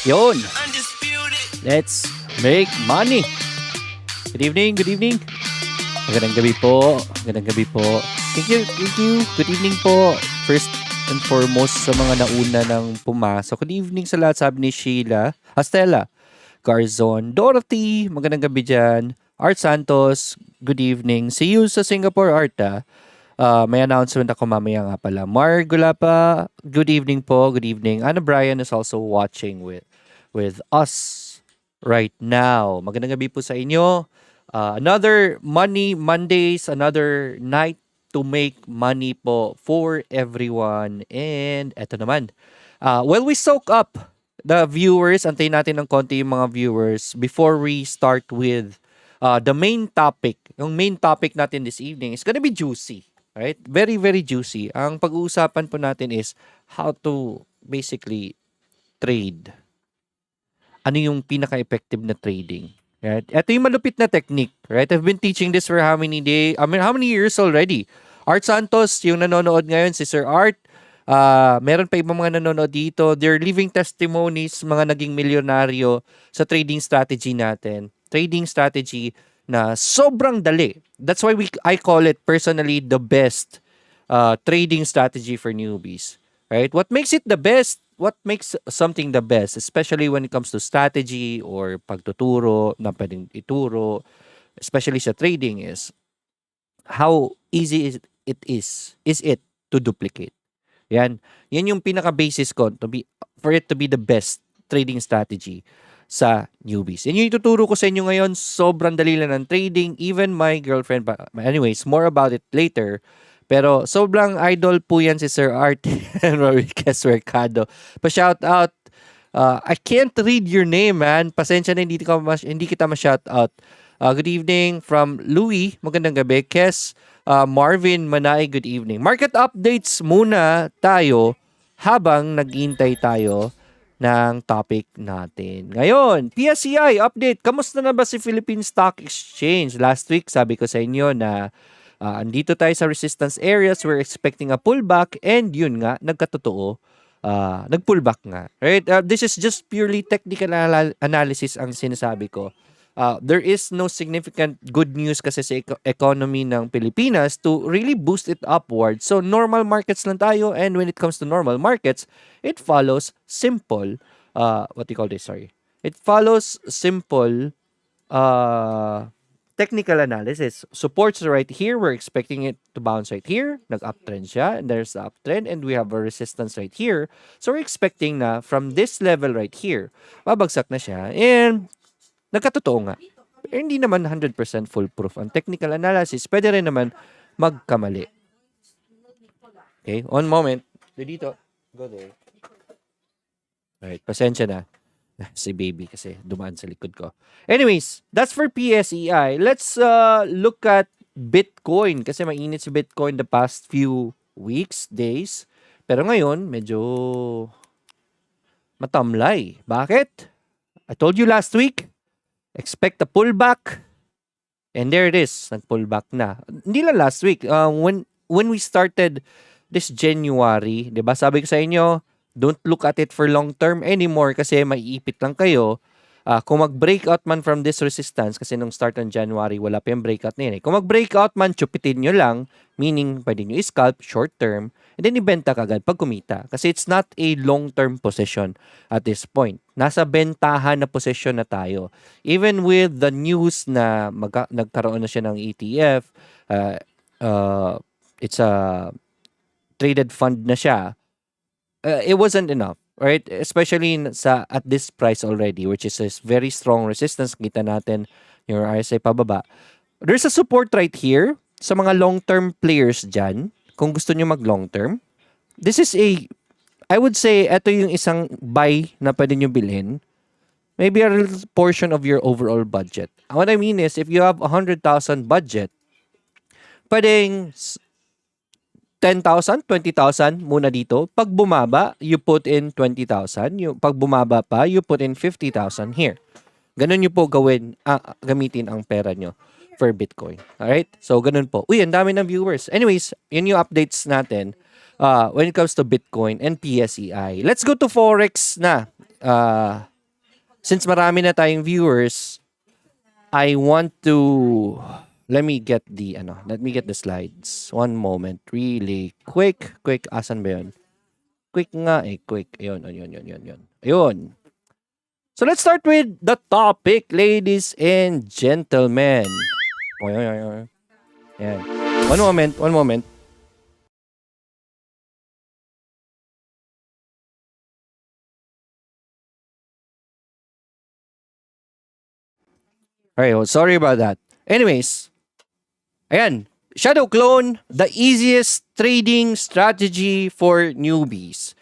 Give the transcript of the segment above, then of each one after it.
Yun. Let's make money. Good evening, good evening. Magandang gabi po. Magandang gabi po. Thank you, thank you. Good evening po. First and foremost sa mga nauna ng pumasok. Good evening sa lahat, sabi ni Sheila. Stella, Garzon, Dorothy, magandang gabi dyan. Art Santos, good evening. See you sa Singapore, Art. May announcement ako mamaya nga pala. Mar Gulapa, good evening po. Good evening. Anna Brian is also watching with us right now. Magandang gabi po sa inyo. Another Money Mondays, another night to make money po for everyone. And eto naman. Well, we soak up the viewers. Antayin natin ng konti yung mga viewers before we start with the main topic. Yung main topic natin this evening is gonna be juicy. Right? Very, very juicy. Ang pag-uusapan po natin is how to basically trade. Ano yung pinaka-effective na trading? Right? Ito yung malupit na technique. Right? I've been teaching this for how many how many years already? Art Santos, yung nanonood ngayon, si Sir Art. Meron pa ibang mga nanonood dito. They're living testimonies, mga naging milyonaryo sa trading strategy natin. Trading strategy na sobrang dali. That's why I call it personally the best trading strategy for newbies. Right? What makes it the best? What makes something the best, especially when it comes to strategy or pagtuturo na pwedeng ituro, especially sa trading, is how easy it is it to duplicate. Yan yung pinaka-basis ko for it to be the best trading strategy sa newbies. Yan yung ituturo ko sa inyo ngayon. Sobrang dali lang ng trading. Even my girlfriend, but anyways, more about it later. Pero sobrang idol po yan si Sir Art and Rodriguez Mercado. Pa-shout out. I can't read your name, man. Pasensya na hindi kita ma-shout out. Good evening from Louie. Magandang gabi. Kes, Marvin Manay, good evening. Market updates muna tayo habang naghihintay tayo ng topic natin. Ngayon, PSEI update. Kamusta na ba si Philippine Stock Exchange? Last week, sabi ko sa inyo na andito tayo sa resistance areas. We're expecting a pullback and yun nga, nagkatotoo. Nag-pullback nga. Right? This is just purely technical analysis ang sinasabi ko. There is no significant good news kasi sa economy ng Pilipinas to really boost it upward. So, normal markets lang tayo, and when it comes to normal markets, it follows simple, It follows simple technical analysis. Supports right here. We're expecting it to bounce right here. Nag-uptrend siya, and there's the uptrend, and we have a resistance right here. So, we're expecting na from this level right here, babagsak na siya, and nagkatotoo nga. Pero hindi naman 100% foolproof. Ang technical analysis, pwede rin naman magkamali. Okay, one moment. Dito. Go there. Alright, pasensya na. Si baby kasi dumaan sa likod ko. Anyways, that's for PSEI. Let's look at Bitcoin. Kasi mainit si Bitcoin the past few weeks, days. Pero ngayon, medyo matamlay. Bakit? I told you last week, expect a pullback. And there it is. Nag-pullback na. Hindi lang last week. When we started this January, di ba? Sabi ko sa inyo, don't look at it for long term anymore kasi maiipit lang kayo. Kung mag-breakout man from this resistance, kasi nung start ng January, wala pa yung breakout na yun. Kung mag-breakout man, chupitin nyo lang, meaning pwede nyo i-scalp short term, and then ibenta kagad pag kumita. Kasi it's not a long-term position at this point. Nasa bentahan na position na tayo. Even with the news na nagkaroon na siya ng ETF, it's a traded fund na siya, it wasn't enough, right? Especially at this price already, which is a very strong resistance. Kita natin yung RSI pababa. There's a support right here sa mga long-term players dyan. Kung gusto nyo mag-long-term, this is I would say, ito yung isang buy na pwede nyo bilhin. Maybe a little portion of your overall budget. What I mean is, if you have 100,000 budget, pwedeng 10,000, 20,000 muna dito. Pag bumaba, you put in 20,000. Pag bumaba pa, you put in 50,000 here. Ganun nyo po gamitin ang pera nyo for Bitcoin. Alright? So, ganun po. Uy, ang dami ng viewers. Anyways, yun yung updates natin when it comes to Bitcoin and PSEI. Let's go to Forex na. since marami na tayong viewers, I want to let me get the slides. One moment, really quick. Asan ba 'yon? Quick nga eh, quick. Ayun. Ayun. So let's start with the topic, ladies and gentlemen. Ayun. Ayan. One moment. Alright, well, sorry about that. Anyways, ayan. Shadow clone, the easiest trading strategy for newbies.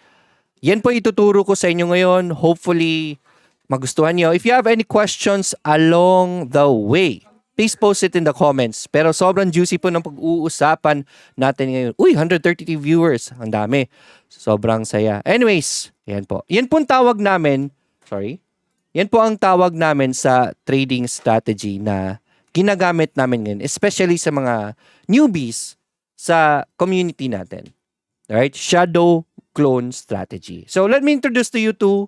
Yan po ituturo ko sa inyo ngayon. Hopefully, magustuhan nyo. If you have any questions along the way, please post it in the comments. Pero sobrang juicy po ng pag-uusapan natin ngayon. Uy, 132 viewers. Ang dami. Sobrang saya. Anyways, yan po. Yan po ang tawag namin. Yan po ang tawag namin sa trading strategy na ginagamit namin ngayon. Especially sa mga newbies sa community natin. Alright? Shadow clone strategy. So let me introduce to you to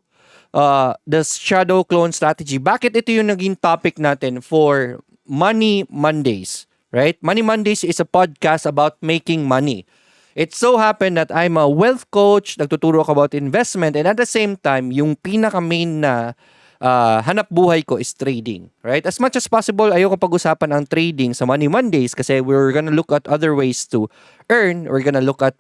the shadow clone strategy. Bakit ito yung naging topic natin for Money Mondays, right? Money Mondays is a podcast about making money. It so happened that I'm a wealth coach, nagtuturo ako about investment, and at the same time, yung pinaka-main na hanap buhay ko is trading, right? As much as possible, ayoko pag-usapan ang trading sa Money Mondays kasi we're gonna look at other ways to earn. We're gonna look at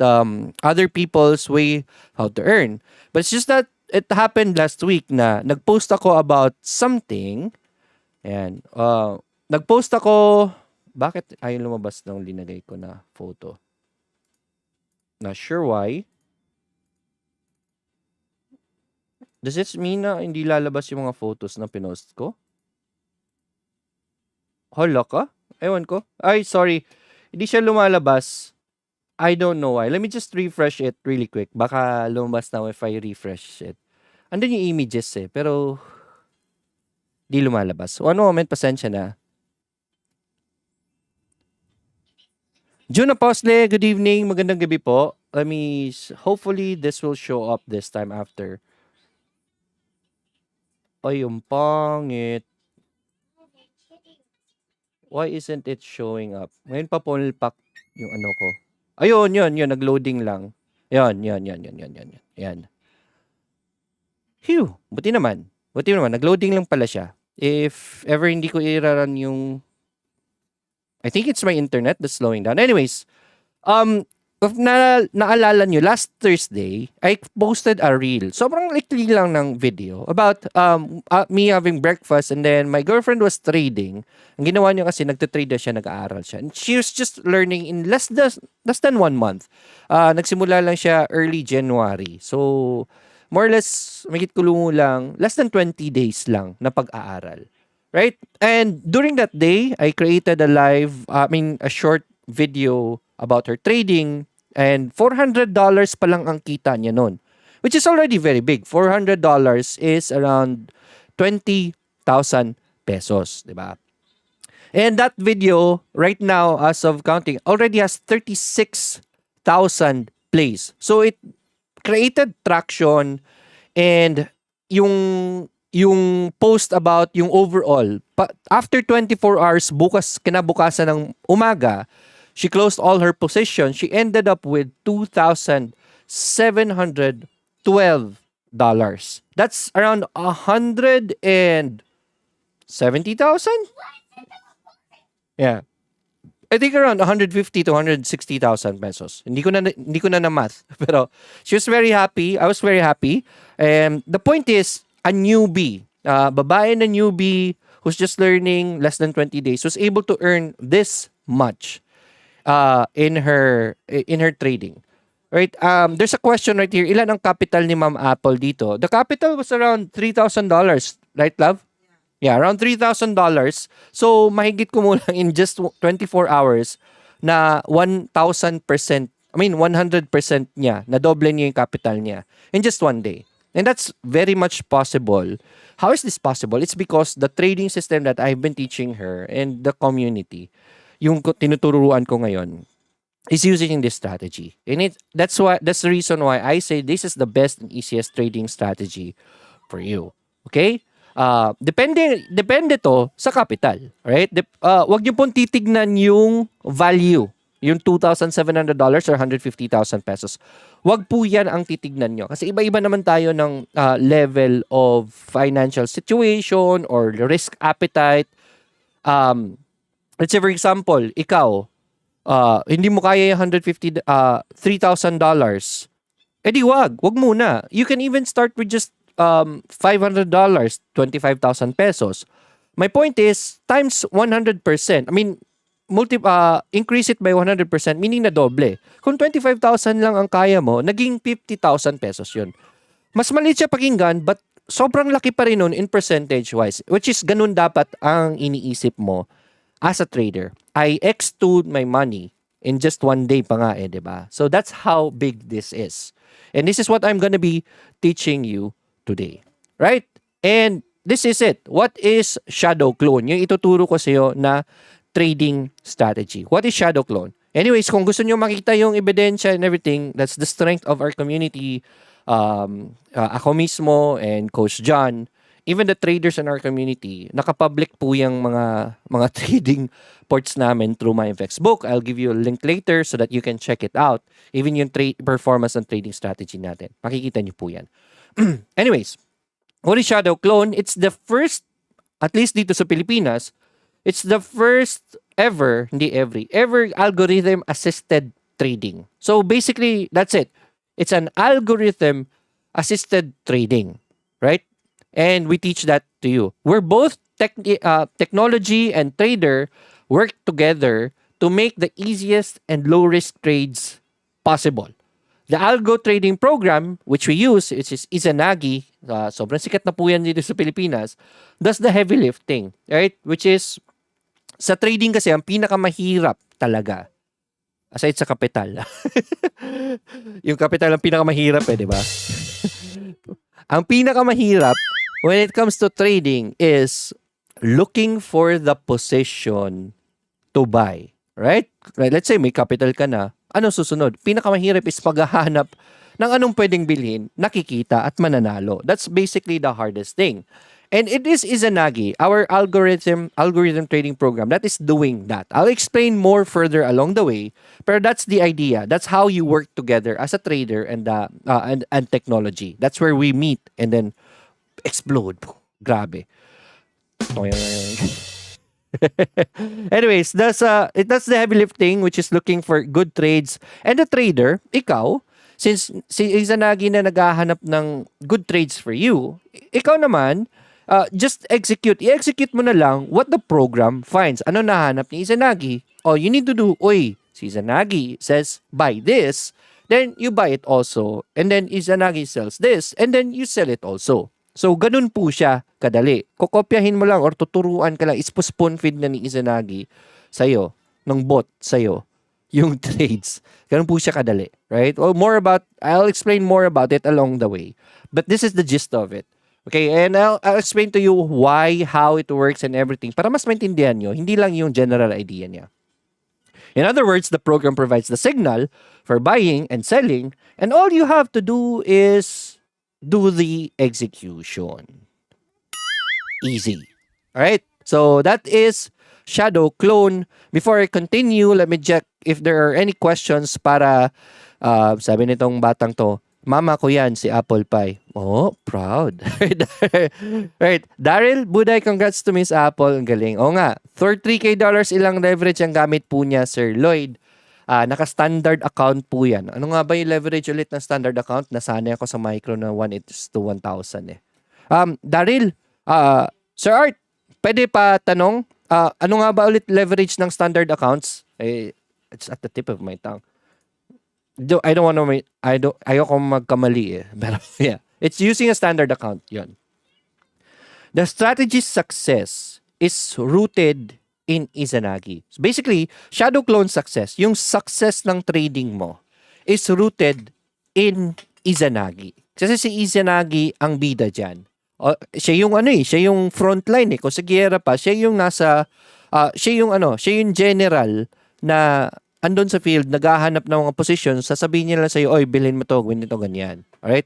other people's way how to earn. But it's just that it happened last week na nag-post ako about something. Ayan. Nag-post ako, bakit ayaw lumabas ng linagay ko na photo? Not sure why. Does it mean na hindi lalabas yung mga photos na pinost ko? Hala ka? Ewan ko. Ay, sorry. Hindi siya lumalabas. I don't know why. Let me just refresh it really quick. Baka lumabas na if I refresh it. Andun yung images eh. Pero, di lumalabas. One moment, pasensya na. Juna Posle, good evening. Magandang gabi po. Hopefully this will show up this time after. Ay, yung pangit. Why isn't it showing up? Ngayon pa pumilpak yung ano ko. Ayun, yun. Nag-loading lang. Yan. Phew, buti naman. Nag-loading lang pala siya. If ever hindi ko i-run yung... I think it's my internet that's slowing down. Anyways, if naalala nyo, last Thursday, I posted a reel. Sobrang likli lang ng video about me having breakfast and then my girlfriend was trading. Ang ginawa niya kasi nagtitrade na siya, nag-aaral siya. And she was just learning in less than 1 month. Nagsimula lang siya early January. So, more or less, magit kulungo lang, less than 20 days lang na pag-aaral. Right? And during that day, I created a short video about her trading, and $400 pa lang ang kita niya noon, which is already very big. $400 is around 20,000 pesos, di ba? And that video right now, as of counting, already has 36,000 plays. So it created traction, and yung post about yung overall, after 24 hours, kinabukasan ng umaga, she closed all her positions. She ended up with $2,712. That's around 170,000? Yeah. I think around 150 to 160,000 pesos. Hindi ko na math. Pero she was very happy. I was very happy. And the point is, a newbie, babae na newbie who's just learning less than 20 days was able to earn this much in her trading. Right? There's a question right here. Ilan ang capital ni Ma'am Apple dito? The capital was around $3,000. Right, love? Yeah, around $3,000. So, mahigit ko mo lang in just 24 hours na 100% niya, na doble niya yung capital niya in just one day. And that's very much possible. How is this possible? It's because the trading system that I've been teaching her and the community, yung tinuturuan ko ngayon, is using this strategy. And that's the reason why I say this is the best and easiest trading strategy for you. Okay? Depende to sa capital, right? Wag niyo pong titignan yung value, yung $2,700 or 150,000 pesos. Wag po yan ang titignan nyo. Kasi iba-iba naman tayo ng level of financial situation or risk appetite. Let's say for example, ikaw, hindi mo kaya yung $3,000. Di wag muna. You can even start with just $500, 25,000 pesos. My point is, times 100%. I mean, increase it by 100%, meaning na doble. Kung 25,000 lang ang kaya mo, naging 50,000 pesos yun. Mas maliit siya pakinggan, but sobrang laki pa rin nun in percentage-wise, which is ganun dapat ang iniisip mo as a trader. I X2 my money in just one day pa nga diba? So that's how big this is. And this is what I'm gonna be teaching you today. Right? And this is it. What is shadow clone? Yung ituturo ko sa iyo na trading strategy. What is shadow clone? Anyways, kung gusto nyo makita yung ebidensya and everything, that's the strength of our community. Ako mismo and Coach John, even the traders in our community, nakapublic po yung mga trading ports namin through my FX book. I'll give you a link later so that you can check it out. Even yung performance and trading strategy natin. Makikita nyo po yan. Anyways, what is shadow clone? It's the first, at least dito sa Pilipinas, it's the first ever algorithm-assisted trading. So basically, that's it. It's an algorithm-assisted trading, right? And we teach that to you. We're both technology and trader work together to make the easiest and low-risk trades possible. The algo trading program, which we use, which is Izanagi, sobrang sikat na po yan dito sa Pilipinas, does the heavy lifting, right? Which is, sa trading kasi, ang pinakamahirap talaga, aside sa kapital. Yung kapital ang pinakamahirap di ba? Ang pinakamahirap when it comes to trading is looking for the position to buy. Right? Let's say may capital ka na. Ano susunod? Pinakamahirap is paghahanap ng anong pwedeng bilhin, nakikita at mananalo. That's basically the hardest thing. And it is Izanagi, our algorithm trading program, that is doing that. I'll explain more further along the way, but that's the idea. That's how you work together as a trader and technology. That's where we meet and then explode. Grabe. Anyways, that's the heavy lifting, which is looking for good trades. And the trader, ikaw, since si Izanagi na naghahanap ng good trades for you, ikaw naman, just execute. I-execute mo na lang what the program finds. Ano nahanap ni Izanagi? All you need to do, si Izanagi says, buy this, then you buy it also. And then Izanagi sells this, and then you sell it also. So, ganun po siya kadali. Kokopyahin mo lang or tuturuan ka lang, spoon feed na ni Izanagi sa'yo, ng bot sa'yo, yung trades. Ganun po siya kadali. Right? Well, I'll explain more about it along the way. But this is the gist of it. Okay, and I'll explain to you why, how it works and everything para mas maintindihan nyo, hindi lang yung general idea niya. In other words, the program provides the signal for buying and selling, and all you have to do is do the execution. Easy. Alright, so that is Shadow Clone. Before I continue, let me check if there are any questions para, sabi nitong batang to, mama ko yan, si Apple Pie. Oh, proud. Right. Daryl Buday, congrats to Miss Apple. Ang galing. O nga, for $3K ilang leverage ang gamit po niya, Sir Lloyd. Naka-standard account po yan. Ano nga ba yung leverage ulit ng standard account? Nasanay ako sa micro na 1:1,000 eh. Daryl, Sir Art, pwede pa tanong, ano nga ba ulit leverage ng standard accounts? It's at the tip of my tongue. Ayoko magkamali eh. Pero yeah, it's using a standard account. Yun. The strategy's success is rooted in Izanagi. So basically, Shadow Clone success, yung success ng trading mo is rooted in Izanagi. Kasi si Izanagi ang bida dyan. Siya yung siya yung frontline eh. Kung sa giyera pa, siya yung siya yung general na andun sa field, naghahanap ng mga positions, sasabihin niya lang sa'yo, bilhin mo to, ganito, ganyan. Alright?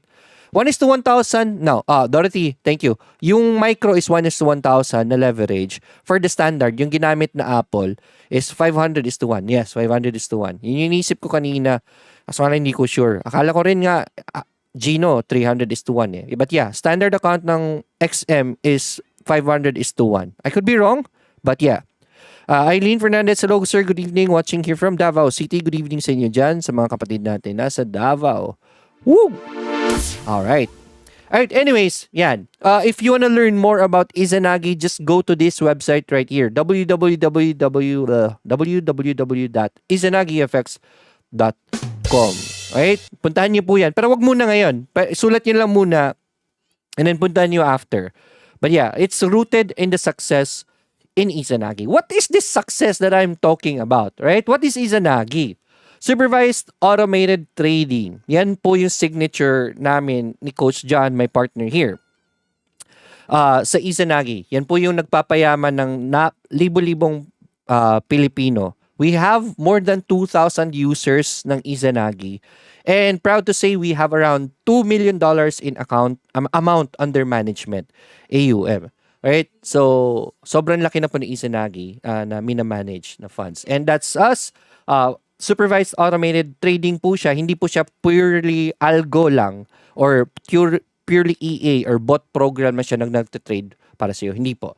1:1,000. No, Dorothy, thank you. Yung micro is 1:1,000 na leverage. For the standard, yung ginamit na Apple is 500:1. Yes, 500:1. Yun yung inisip ko kanina. Kaso nga hindi ko sure. Akala ko rin nga, Gino, 300:1 eh. But yeah, standard account ng XM is 500:1. I could be wrong, but yeah. Eileen Fernandez, hello sir, good evening. Watching here from Davao City. Good evening sa inyo dyan, sa mga kapatid natin nasa Davao. Woo! Alright. Alright, anyways, yan. If you wanna learn more about Izanagi, just go to this website right here. www.izanagifx.com. Alright? Puntahan niyo po yan. Pero wag muna ngayon. Sulat niyo lang muna and then puntahan niyo after. But yeah, it's rooted in the success in Izanagi. What is this success that I'm talking about, right? What is Izanagi? Supervised automated trading. Yan po yung signature namin ni Coach John, my partner here. Sa Izanagi. Yan po yung nagpapayaman ng libo-libong Pilipino. We have more than 2,000 users ng Izanagi. And proud to say we have around $2 million in amount under management, AUM. Right? So, sobrang laki na po ni Izanagi na minamanage na funds. And that's us. Supervised automated trading po siya. Hindi po siya purely algo lang or purely EA or bot program na siya nagtatrade para sa iyo. Hindi po.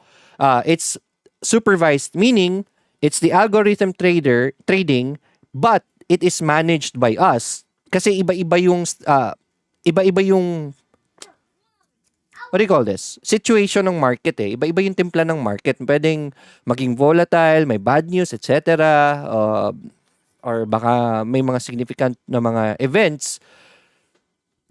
It's supervised, meaning it's the algorithm trading, but it is managed by us. Kasi iba-iba yung what do you call this? Situation ng market eh. Iba-iba yung timpla ng market. Pwedeng maging volatile, may bad news, etc. Or baka may mga significant na mga events.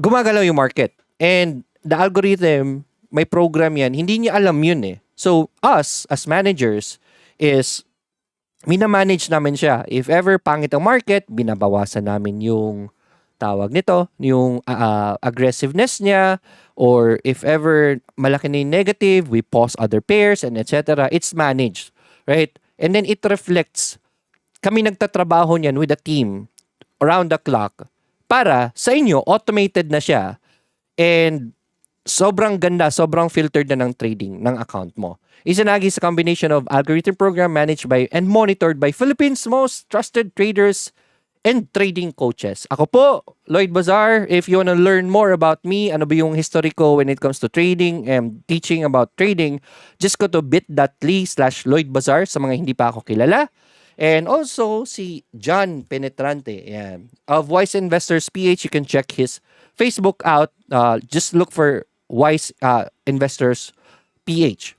Gumagalaw yung market. And the algorithm, may program yan. Hindi niya alam yun eh. So, us, as managers, is minamanage namin siya. If ever pangit ang market, binabawasan namin yung tawag nito, yung aggressiveness niya, or if ever malaki na yung negative, we pause other pairs and etc. It's managed, right? And then it reflects. Kami nagtatrabaho niyan with a team around the clock para sa inyo, automated na siya. And sobrang ganda, sobrang filtered na ng trading ng account mo. Izanagi is a combination of algorithm program managed by and monitored by Philippines' most trusted traders and trading coaches. Ako po, Lloyd Bazar. If you wanna learn more about me, ano ba yung history ko when it comes to trading and teaching about trading, just go to bit.ly/Lloyd Bazar sa mga hindi pa ako kilala. And also, si John Penetrante, yan, of Wise Investors PH. You can check his Facebook out. Just look for Wise Investors PH.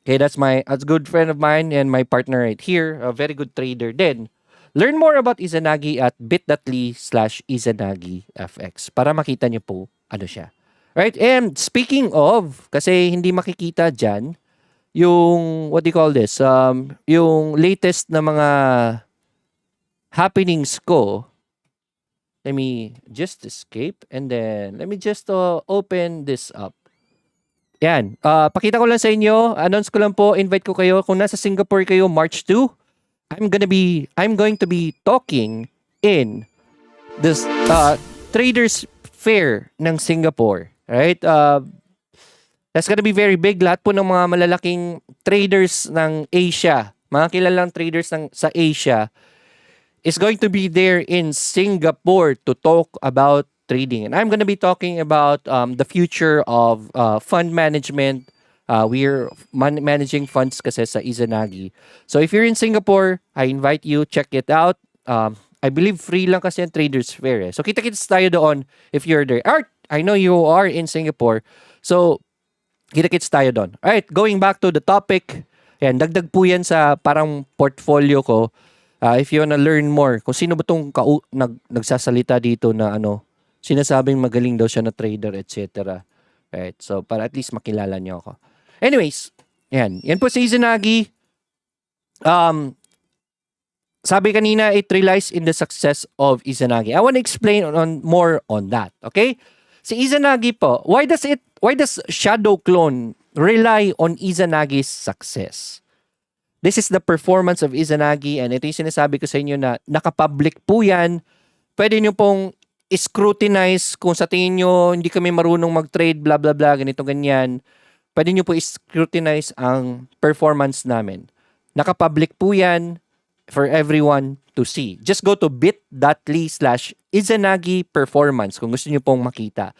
Okay, that's a good friend of mine and my partner right here. A very good trader din. Learn more about Izanagi at bit.ly/IzanagiFX para makita niyo po ano siya. Right? And speaking of, kasi hindi makikita dyan, yung, what do you call this? Yung latest na mga happenings ko. Let me just escape and then let me just open this up. Yan. Pakita ko lang sa inyo. Announce ko lang po. Invite ko kayo. Kung nasa Singapore kayo, March 2, I'm going to be talking in this Traders Fair ng Singapore. Right? That's gonna be very big. Lahat po ng mga malalaking traders ng Asia, mga kilalang traders sa Asia, is going to be there in Singapore to talk about trading. And I'm gonna be talking about the future of fund management. We're managing funds kasi sa Izanagi. So if you're in Singapore, I invite you, check it out. I believe free lang kasi ang Traders Fair. So kita-kits tayo doon if you're there. Art, I know you are in Singapore. So kita-kits tayo doon. Alright, going back to the topic. Yan, dagdag po yan sa parang portfolio ko. If you wanna learn more, kung sino ba itong nagsasalita dito na sinasabing magaling daw siya na trader, etc. Right, so para at least makilala niyo ako. Anyways, yan po si Izanagi. Sabi kanina, it relies in the success of Izanagi. I want to explain more on that. Okay? Si Izanagi po, why does Shadow Clone rely on Izanagi's success? This is the performance of Izanagi, and ito yung sinasabi ko sa inyo na nakapublic po yan. Pwede nyo pong scrutinize kung sa tingin nyo hindi kami marunong mag-trade, blah blah blah, ganito ganyan, pwede nyo po scrutinize ang performance namin. Nakapublic po yan for everyone to see. Just go to bit.ly/Izanagi performance kung gusto nyo pong makita.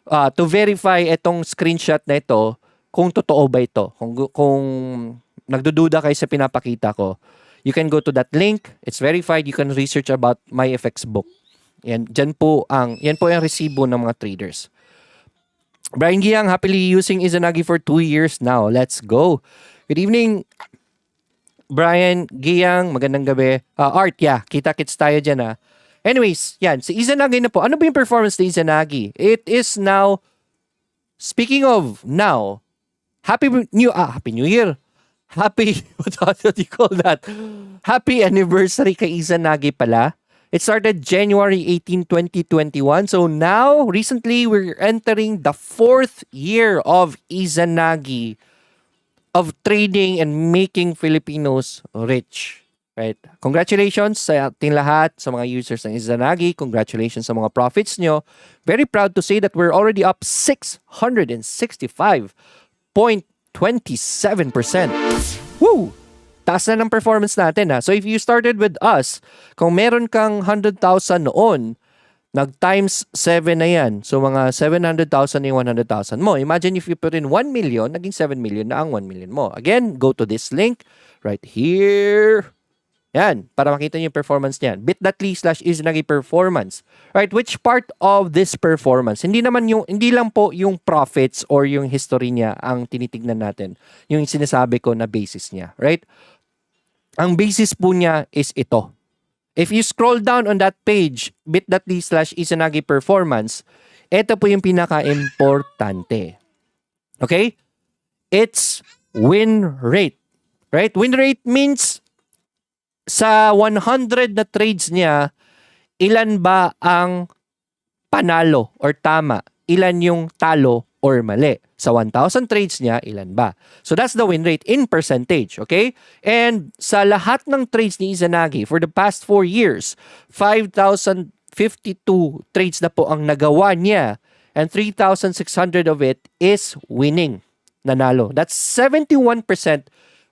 To verify itong screenshot na ito, kung totoo ba ito. Kung nagdududa kayo sa pinapakita ko, you can go to that link. It's verified. You can research about my FX book. Yan po ang resibo ng mga traders. Brian Giang, happily using Izanagi for 2 years now. Let's go. Good evening, Brian Giang. Magandang gabi. Art, yeah. Kita-kits tayo dyan, Anyways, yan. Si Izanagi na po. Ano ba yung performance ni Izanagi? It is now, speaking of now, Happy New Year. Happy, what do you call that? Happy anniversary kay Izanagi pala. It started January 18, 2021. So now, recently, we're entering the 4th year of Izanagi, of trading and making Filipinos rich. Right? Congratulations sa ating lahat, sa mga users ng Izanagi. Congratulations sa mga profits nyo. Very proud to say that we're already up 665.27%. Woo! Taas na ng performance natin, So if you started with us, kung meron kang 100,000 noon, nag-times 7 na yan. So mga 700,000 na yung 100,000 mo. Imagine if you put in 1 million, naging 7 million na ang 1 million mo. Again, go to this link right here. Yan, para makita niyo yung performance niyan. bit.ly/Izanagi performance. Right, which part of this performance? Hindi lang po yung profits or yung history niya ang tinitignan natin. Yung sinasabi ko na basis niya, right? Ang basis po niya is ito. If you scroll down on that page, bit.ly/Izanagi performance, ito po yung pinaka-importante. Okay? It's win rate. Right? Win rate means sa 100 na trades niya, ilan ba ang panalo or tama? Ilan yung talo or mali? Sa 1,000 trades niya, ilan ba? So that's the win rate in percentage, okay? And sa lahat ng trades ni Izanagi for the past 4 years, 5,052 trades na po ang nagawa niya and 3,600 of it is winning, nanalo. That's 71%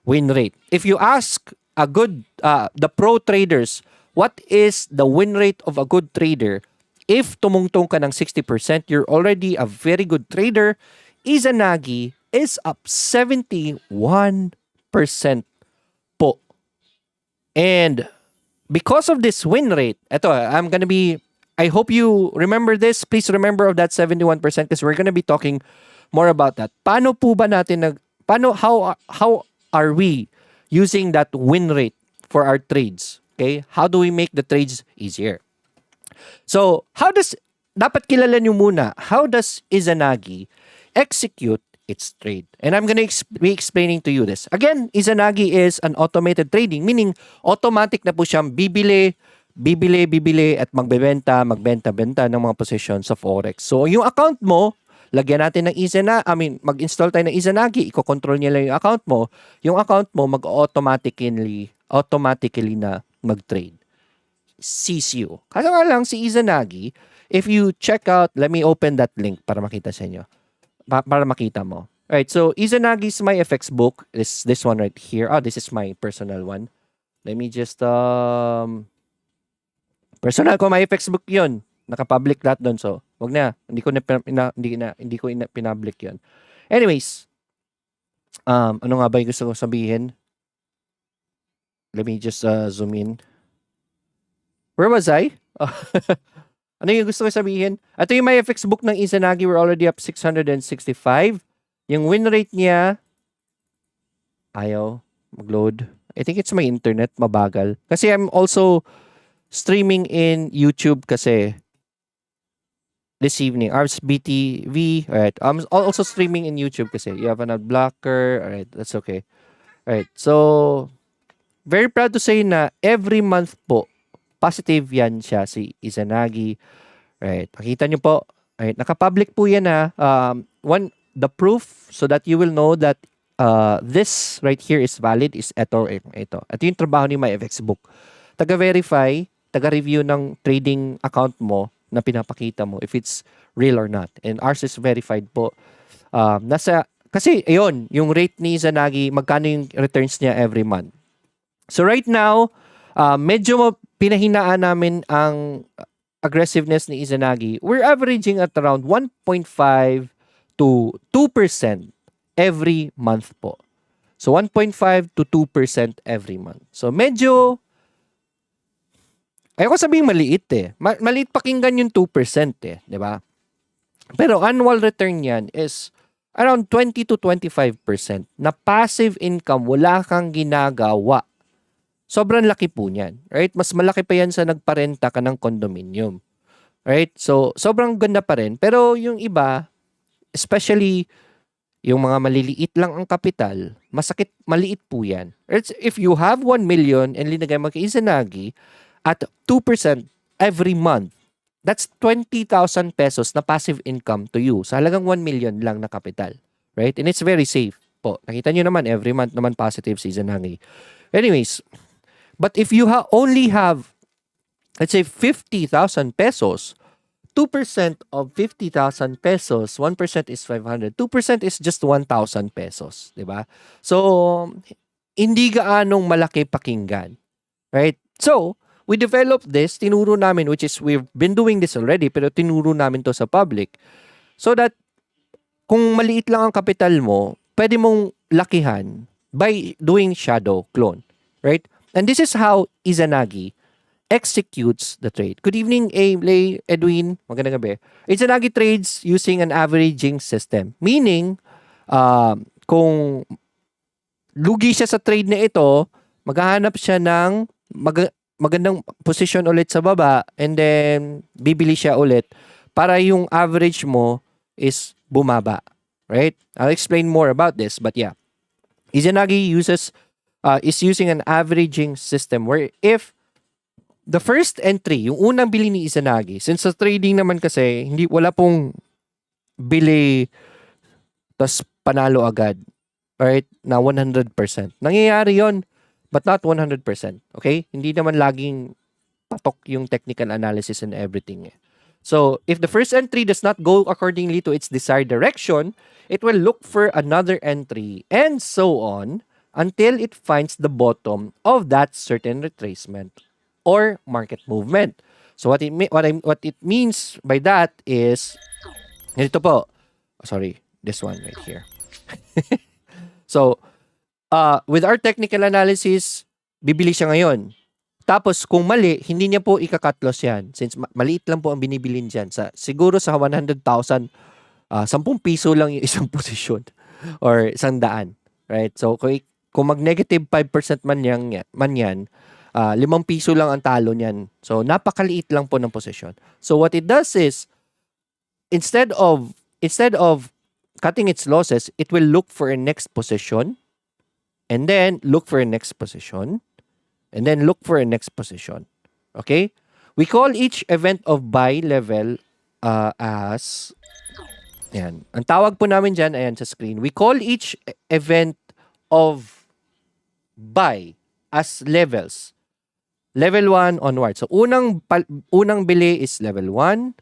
win rate. If you ask the pro traders, what is the win rate of a good trader? If tumungtong ka ng 60%, you're already a very good trader. Izanagi is up 71% po. And because of this win rate, I hope you remember this. Please remember of that 71% because we're gonna be talking more about that. Paano po ba natin how are we using that win rate for our trades? Okay? How do we make the trades easier? So, dapat kilala nyo muna, how does Izanagi execute its trade? And I'm gonna be explaining to you this. Again, Izanagi is an automated trading, meaning automatic na po siyang bibili at magbenta ng mga positions sa Forex. So, yung account mo, lagyan natin ng mag-install tayo ng Izanagi, i-control niya lang yung account mo mag-automatically na mag-trade. CCU. Kasi nga lang si Izanagi, if you check out, let me open that link para makita sa inyo. Para makita mo. Right, so Izanagi's my FX book is this one right here. This is my personal one. Let me just personal ko, my FX book 'yon. Naka-public lahat doon, so wag na. Hindi ko pinablic 'yon. Anyways, ano nga ba yung gusto ko sabihin? Let me just zoom in. Where was I? Ano yung gusto ko sabihin? Ito yung my FX book ng Izanagi. We're already up 665. Yung win rate niya, ayaw mag-load. I think it's my internet, mabagal. Kasi I'm also streaming in YouTube kasi this evening. Ours BTV. Alright. I'm also streaming in YouTube kasi you have an ad blocker. Alright, that's okay. Alright, so very proud to say na every month po, positive yan siya, si Izanagi. Right. Pakita nyo po. Right. Naka-public po yan the proof so that you will know that this right here is valid is ito. Ito yung trabaho ni my FX book. Taga-verify, taga-review ng trading account mo na pinapakita mo if it's real or not. And ours is verified po. Kasi ayun, yung rate ni Izanagi, magkano yung returns niya every month. So right now, medyo pinahinaan namin ang aggressiveness ni Izanagi. We're averaging at around 1.5 to 2% every month po. So 1.5 to 2% every month. So medyo, ayoko sabihin maliit eh. Maliit pakinggan yung 2% eh, di ba? Pero annual return yan is around 20 to 25% na passive income, wala kang ginagawa. Sobrang laki po niyan, right? Mas malaki pa yan sa nagparenta ka ng condominium. Right? So, sobrang ganda pa rin. Pero yung iba, especially yung mga maliliit lang ang kapital, maliit po yan. If you have 1 million and linagay mo kay Izanagi at 2% every month, that's 20,000 pesos na passive income to you sa halagang 1 million lang na kapital. Right? And it's very safe po. Nakita nyo naman, every month naman positive si Izanagi. Anyways, but if you only have, let's say, 50,000 pesos, 2% of 50,000 pesos, 1% is 500. 2% is just 1,000 pesos, di ba? So, hindi gaanong malaki pakinggan. Right? So, we developed this, tinuro namin, which is, we've been doing this already, pero tinuro namin to sa public. So that, kung maliit lang ang kapital mo, pwede mong lakihan by doing shadow clone. Right? And this is how Izanagi executes the trade. Good evening, Lay, Edwin. Magandang gabi. Izanagi trades using an averaging system. Meaning, kung lugi siya sa trade na ito, maghahanap siya ng magandang position ulit sa baba and then bibili siya ulit para yung average mo is bumaba. Right? I'll explain more about this, but yeah. Izanagi is using an averaging system where if the first entry, yung unang bili ni Izanagi, since sa trading naman kasi, wala pong bili tas panalo agad, right, na 100%. Nangyayari yon, but not 100%. Okay? Hindi naman laging patok yung technical analysis and everything. So, if the first entry does not go accordingly to its desired direction, it will look for another entry and so on until it finds the bottom of that certain retracement or market movement. So what it means by that is, ito po, sorry, this one right here. So, with our technical analysis, bibili siya ngayon. Tapos, kung mali, hindi niya po ika-cut loss yan. Since maliit lang po ang binibilin dyan. Siguro sa 100,000, 10 piso lang yung isang posisyon or 100. Right? So, kung mag-negative 5% man yan, 5 piso lang ang talo niyan. So, napakaliit lang po ng posisyon. So, what it does is, instead of cutting its losses, it will look for a next position, and then look for a next position, and then look for a next position. Okay? We call each event of buy level as, ayan. Ang tawag po namin dyan, ayan sa screen. We call each event of buy as levels. Level 1 onward. So, unang bili is level 1.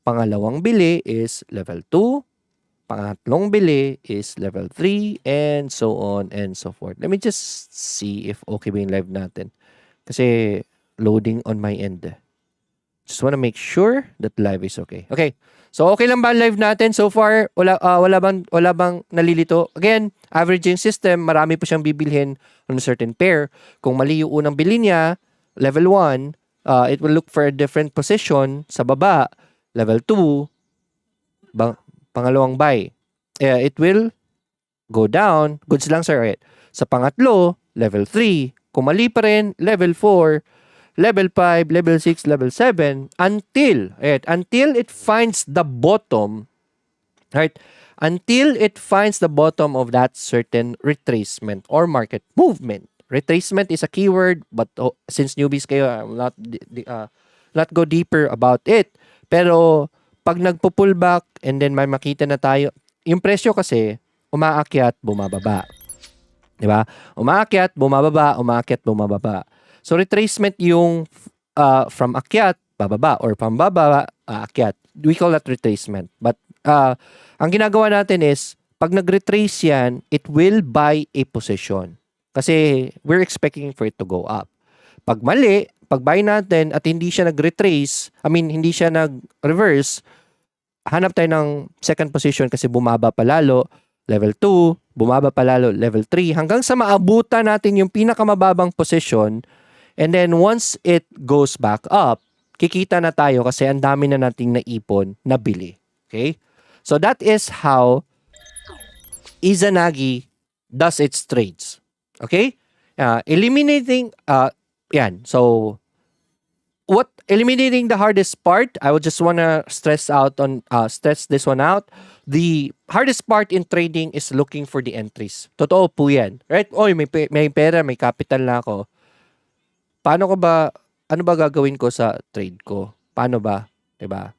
Pangalawang bili is level 2. Pangatlong bili is level 3. And so on and so forth. Let me just see if okay ba yung live natin. Kasi loading on my end. Just wanna make sure that live is okay. Okay. So, okay lang ba ang live natin? So far, wala bang nalilito? Again, averaging system, marami po siyang bibilhin on a certain pair. Kung mali yung unang bili niya, level 1, it will look for a different position sa baba. Level 2, pangalawang buy. It will go down. Goods lang, sir. Right? Sa pangatlo, level 3. Kung mali pa rin, level 4, level 5, level 6, level 7, until it finds the bottom, right? Until it finds the bottom of that certain retracement or market movement. Retracement is a keyword, but since newbies kayo, I will not go deeper about it. Pero pag nagpo-pullback and then may makita na tayo, yung presyo kasi umaakyat, bumababa. 'Di ba? Umaakyat, bumababa, umaakyat, bumababa. So retracement yung from akyat, bababa, or pambaba, aakyat. We call that retracement. But ang ginagawa natin is, pag nag-retrace yan, it will buy a position. Kasi we're expecting for it to go up. Pag mali, pag buy natin at hindi siya nag-retrace, hindi siya nag-reverse, hanap tayo ng second position kasi bumaba pa lalo, level 2, bumaba pa lalo, level 3, hanggang sa maabutan natin yung pinakamababang position. And then once it goes back up, kikita na tayo kasi ang dami na nating naipon na bili. Okay? So that is how Izanagi does its trades. Okay? Eliminating, yan. So, eliminating the hardest part, I would just wanna stress this one out. The hardest part in trading is looking for the entries. Totoo po yan. Right? Oy, may pera, may capital na ako. Ano ba gagawin ko sa trade ko? Paano ba? Diba?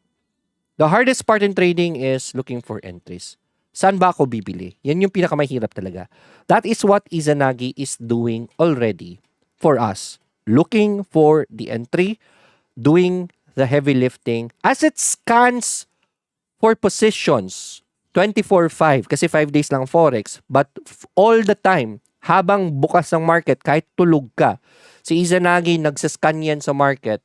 The hardest part in trading is looking for entries. Saan ba ako bibili? Yan yung pinakamahirap talaga. That is what Izanagi is doing already for us. Looking for the entry, doing the heavy lifting as it scans for positions 24/5 kasi 5 days lang Forex, but all the time habang bukas ang market, kahit tulog ka, si Izanagi nagsascan yan sa market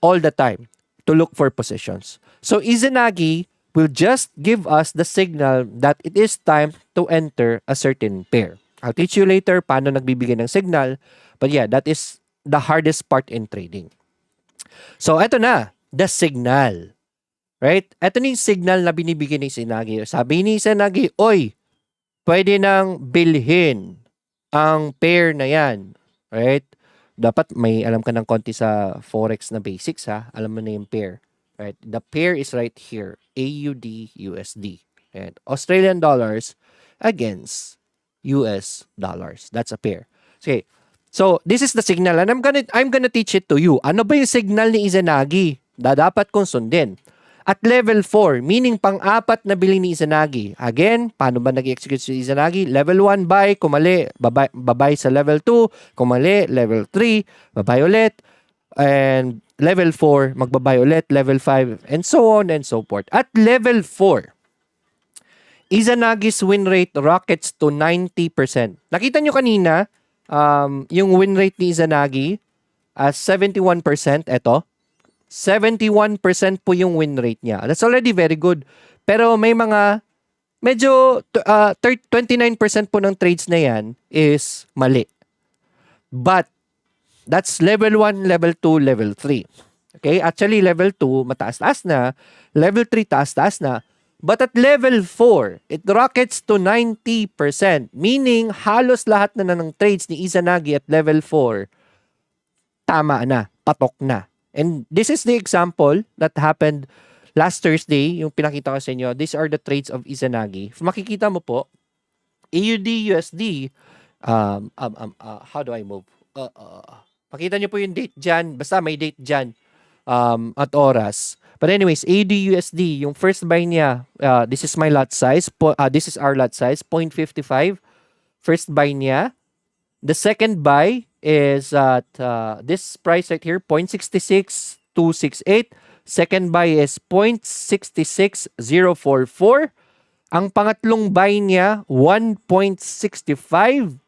all the time to look for positions. So Izanagi will just give us the signal that it is time to enter a certain pair. I'll teach you later paano nagbibigay ng signal, but yeah, that is the hardest part in trading. So, eto na, the signal. Right? Eto na yung signal na binibigyan ni Izanagi. Sabi ni Izanagi, oy, pwede nang bilhin ang pair na yan. Right? Dapat may alam ka ng konti sa Forex na basics, ha? Alam mo na yung pair. Right? The pair is right here. AUD, USD. And Australian dollars against US dollars. That's a pair. Okay. So, this is the signal and I'm gonna teach it to you. Ano ba yung signal ni Izanagi? Dapat kong sundin. At level 4, meaning pang-apat na bili ni Izanagi. Again, paano ba nag-execute si Izanagi? Level 1, buy, kumali, babay sa level 2, kumali, level 3, babay ulit, and level 4, magbabay ulit, level 5, and so on and so forth. At level 4, Izanagi's win rate rockets to 90%. Nakita nyo kanina, yung win rate ni Izanagi, 71%, eto. 71% po yung win rate niya. That's already very good. Pero may mga, medyo 29% po ng trades na yan is mali. But, that's level 1, level 2, level 3. Okay? Actually, level 2, mataas-taas na. Level 3, taas-taas na. But at level 4, it rockets to 90%. Meaning, halos lahat na ng trades ni Izanagi at level 4, tama na, patok na. And this is the example that happened last Thursday, yung pinakita ko sa inyo. These are the trades of Izanagi. Makikita mo po, AUD, USD, how do I move? Makita nyo po yung date dyan. Basta may date dyan at oras. But anyways, AUD, USD, yung first buy niya, this is my lot size. This is our lot size, 0.55. First buy niya. The second buy is at this price right here, 0.66268. Second buy is 0.66044. Ang pangatlong buy niya, 1.65.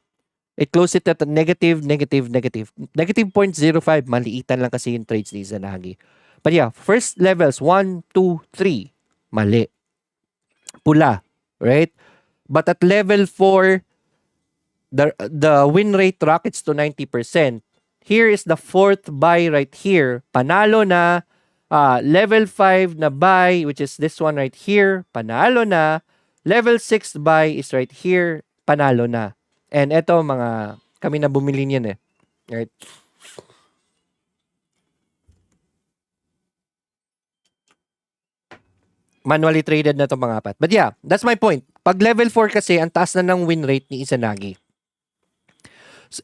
It closed it at negative. Negative 0.05. Maliitan lang kasi yung trades ni Izanagi. But yeah, first levels, 1, 2, 3. Mali. Pula. Right? But at level 4, the win rate rockets to 90%. Here is the fourth buy right here. Panalo na. Level 5 na buy, which is this one right here. Panalo na. Level 6 buy is right here. Panalo na. And eto mga, kami na bumili niyan eh. Right? Manually traded na to mga apat. But yeah, that's my point. Pag level 4 kasi, ang taas na ng win rate ni Izanagi.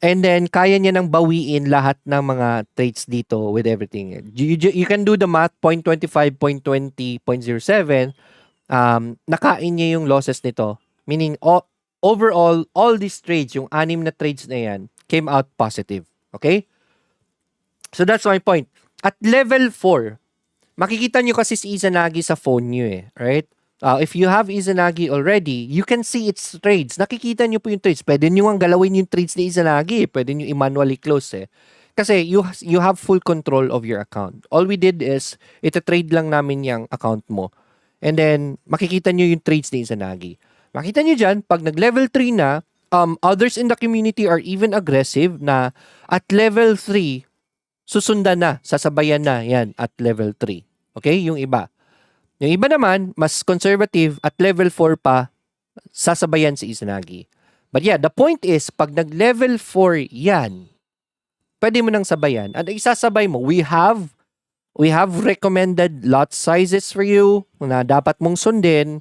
And then, kaya niya nang bawiin lahat ng mga trades dito with everything. You can do the math, 0.25, 0.20, 0.07. Nakain niya yung losses nito. Meaning, overall, all these trades, yung 6 na trades na yan, came out positive. Okay? So, that's my point. At level 4, makikita nyo kasi si Izanagi sa phone nyo eh, right? If you have Izanagi already, you can see its trades. Nakikita nyo po yung trades. Pwede nyo ang galawin yung trades ni Izanagi. Pwede nyo i-manually close eh. Kasi you have full control of your account. All we did is, ita-trade lang namin yung account mo. And then, makikita nyo yung trades ni Izanagi. Makita nyo dyan, pag nag-level 3 na, others in the community are even aggressive na at level 3, susundan na, sasabayan na yan at level 3. Okay? Yung iba. Yung iba naman, mas conservative at level 4 pa, sasabayan si Izanagi. But yeah, the point is, pag nag-level 4 yan, pwede mo nang sabayan. At isasabay mo, we have recommended lot sizes for you na dapat mong sundin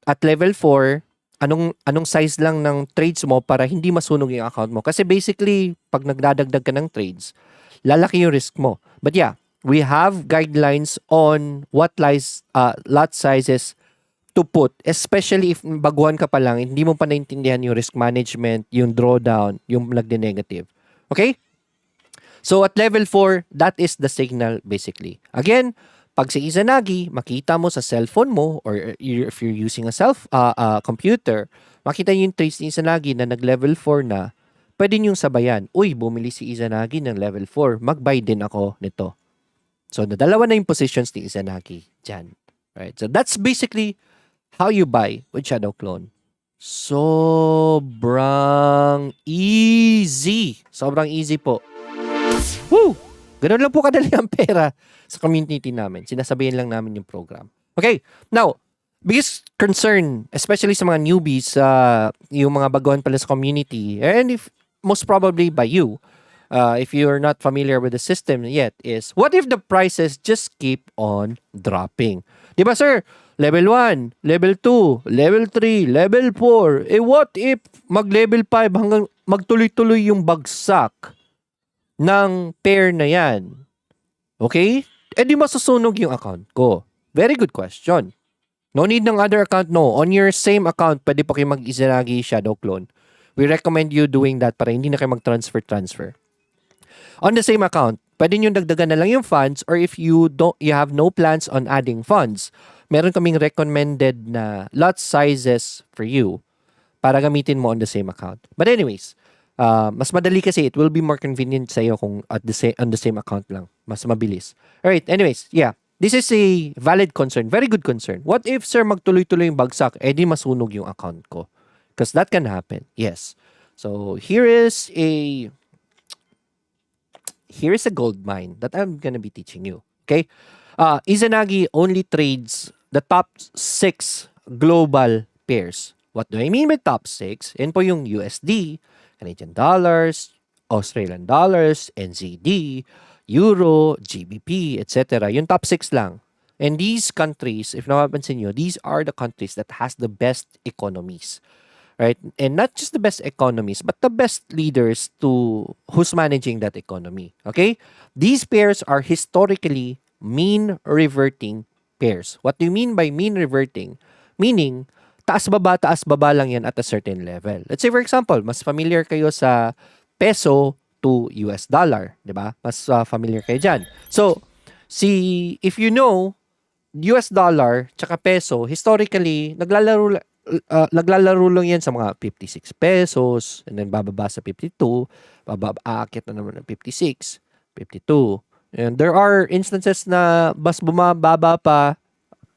at level 4. Anong size lang ng trades mo para hindi masunog yung account mo. Kasi basically, pag nagdadagdag ka ng trades, lalaki yung risk mo. But yeah, we have guidelines on what lot sizes to put, especially if baguhan ka pa lang, hindi mo pa naintindihan yung risk management, yung drawdown, yung nagde-negative. Okay? So at level 4, that is the signal basically. Again, pag si Izanagi, makita mo sa cellphone mo or if you're using a computer, makita niyo yung trades ni Izanagi na nag-level 4 na, pwede niyong sabayan. Uy, bumili si Izanagi ng level 4. Mag-buy din ako nito. So, nadalawa na yung positions ni Izanagi dyan. Right? So, that's basically how you buy with Shadow Clone. Sobrang easy. Sobrang easy po. Woo! Ganun lang po kadali ang pera sa community namin. Sinasabihin lang namin yung program. Okay, now, biggest concern, especially sa mga newbies, yung mga baguhan pala sa community, and if most probably by you, if you're not familiar with the system yet, is what if the prices just keep on dropping? Diba sir? Level 1, level 2, level 3, level 4. What if mag-level 5 hanggang magtuloy-tuloy yung bagsak ng pair na yan? Okay? Eh di masusunog yung account ko. Very good question. No need ng other account, no. On your same account, pwede po kayo mag-Izanagi Shadow Clone. We recommend you doing that para hindi na kayo mag-transfer. On the same account, pwede nyo dagdagan na lang yung funds, or if you have no plans on adding funds, meron kaming recommended na lot sizes for you para gamitin mo on the same account. But anyways, mas madali kasi, it will be more convenient sa iyo kung on the same account lang. Mas mabilis. Alright, anyways, yeah. This is a valid concern. Very good concern. What if, sir, magtuloy-tuloy yung bagsak, eh di masunog yung account ko? Because that can happen. Yes. So, here is a gold mine that I'm gonna be teaching you. Okay? Izanagi only trades the top 6 global pairs. What do I mean by top 6? Yan po yung USD, Canadian dollars, Australian dollars, NZD, Euro, GBP, etc. Yung top 6 lang. And these countries, if napapansin nyo, these are the countries that has the best economies. Right? And not just the best economies, but the best leaders who's managing that economy. Okay? These pairs are historically mean reverting pairs. What do you mean by mean reverting? Meaning, taas baba lang yan at a certain level. Let's say for example, mas familiar kayo sa peso to US dollar, 'di ba? Mas familiar kayo diyan. So, if you know US dollar tsaka peso, historically naglalaro lang yan sa mga 56 pesos, and then bababa sa 52, aakyat na naman ng 56, 52. And there are instances na mas bumababa pa,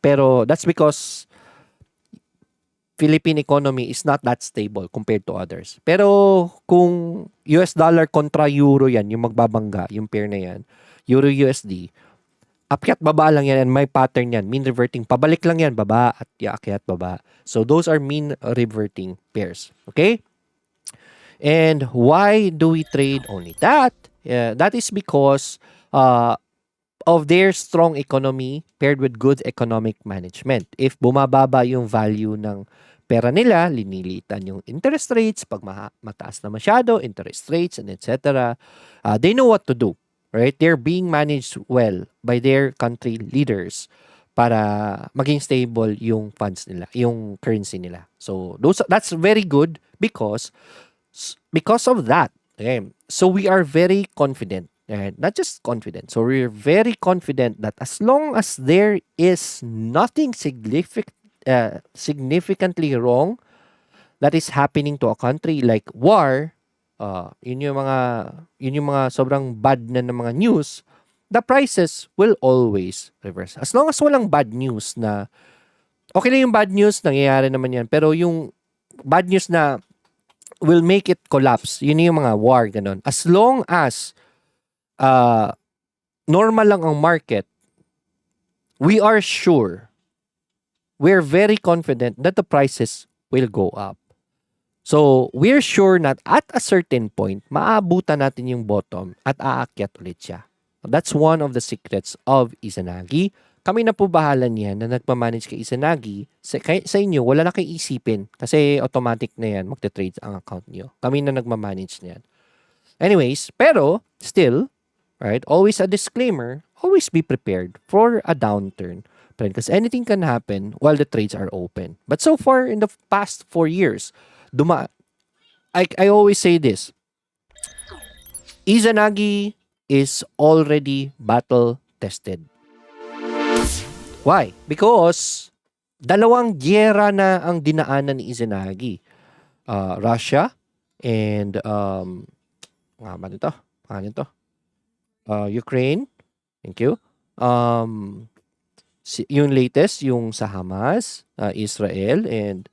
pero that's because Philippine economy is not that stable compared to others. Pero kung US dollar kontra euro yan, yung magbabangga, yung pair na yan, euro USD, akyat baba lang yan, and may pattern yan. Mean reverting, pabalik lang yan, baba at akyat baba. So those are mean reverting pairs. Okay? And why do we trade only that? That is because of their strong economy paired with good economic management. If bumababa yung value ng pera nila, linilitan yung interest rates, pag mataas na masyado, interest rates, and etc. They know what to do, right? They're being managed well by their country leaders para maging stable yung funds nila, yung currency nila. So that's very good because of that. Okay? So we are very confident And not just confident. So we're very confident that as long as there is nothing significantly wrong that is happening to a country like war, yun yung mga sobrang bad na ng mga news, the prices will always reverse. As long as walang bad news na, okay na yung bad news, nangyayari naman yan, pero yung bad news na will make it collapse, yun yung mga war, ganun. As long as normal lang ang market, we're very confident that the prices will go up. So, we're sure that at a certain point, maabutan natin yung bottom at aakyat ulit siya. That's one of the secrets of Izanagi. Kami na po bahala niyan na nagmamanage kay Izanagi. Sa inyo, wala na kayo isipin kasi automatic na yan, magte-trade ang account niyo. Kami na nagmamanage niyan. Anyways, pero still, right, always a disclaimer, always be prepared for a downturn. Because anything can happen while the trades are open. But so far, in the past 4 years, I always say this. Izanagi is already battle-tested. Why? Because dalawang gyera na ang dinaanan ni Izanagi. Russia and Ukraine. Thank you. Yung latest, yung sa Hamas, Israel, and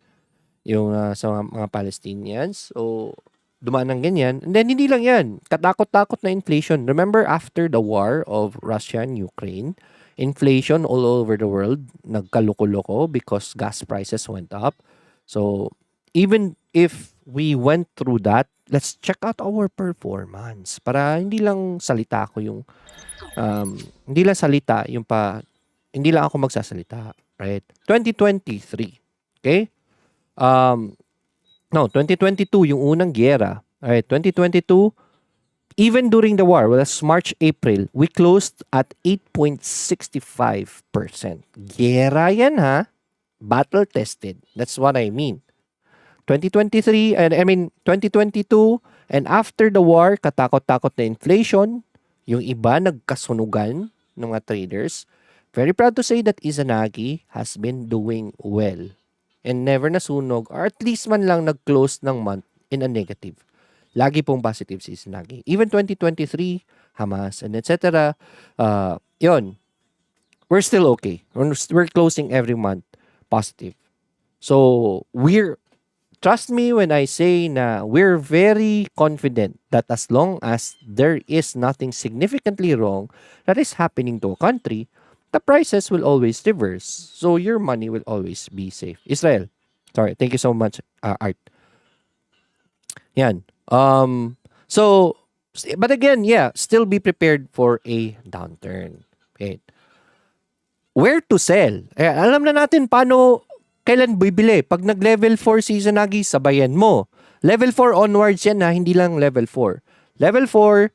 yung sa mga Palestinians. So, dumaan ng ganyan. And then, hindi lang yan. Katakot-takot na inflation. Remember, after the war of Russia and Ukraine, inflation all over the world, nagkaloko-loko because gas prices went up. So, even if we went through that, let's check out our performance. Para hindi lang salita ako yung, hindi lang ako magsasalita. Right? 2023. Okay? 2022, yung unang gyera. Alright, 2022, even during the war, well, that's March, April, we closed at 8.65%. Gyera yan, ha? Battle-tested. That's what I mean. 2022, and after the war, katakot-takot na inflation, yung iba nagkasunugan ng mga traders. Very proud to say that Izanagi has been doing well. And never nasunog, or at least man lang nag-close ng month in a negative. Lagi pong positive si Izanagi. Even 2023, Hamas, and etc. Yun. We're still okay. We're closing every month positive. So, trust me when I say na we're very confident that as long as there is nothing significantly wrong that is happening to a country, the prices will always reverse. So your money will always be safe. Israel. Sorry. Thank you so much, Art. Yan. So, but again, yeah, still be prepared for a downturn. Okay. Where to sell? Alam na natin kailan bibili. Pag nag-level 4 si Izanagi, sabayan mo. Level 4 onwards yan, ha, hindi lang level 4. Level 4,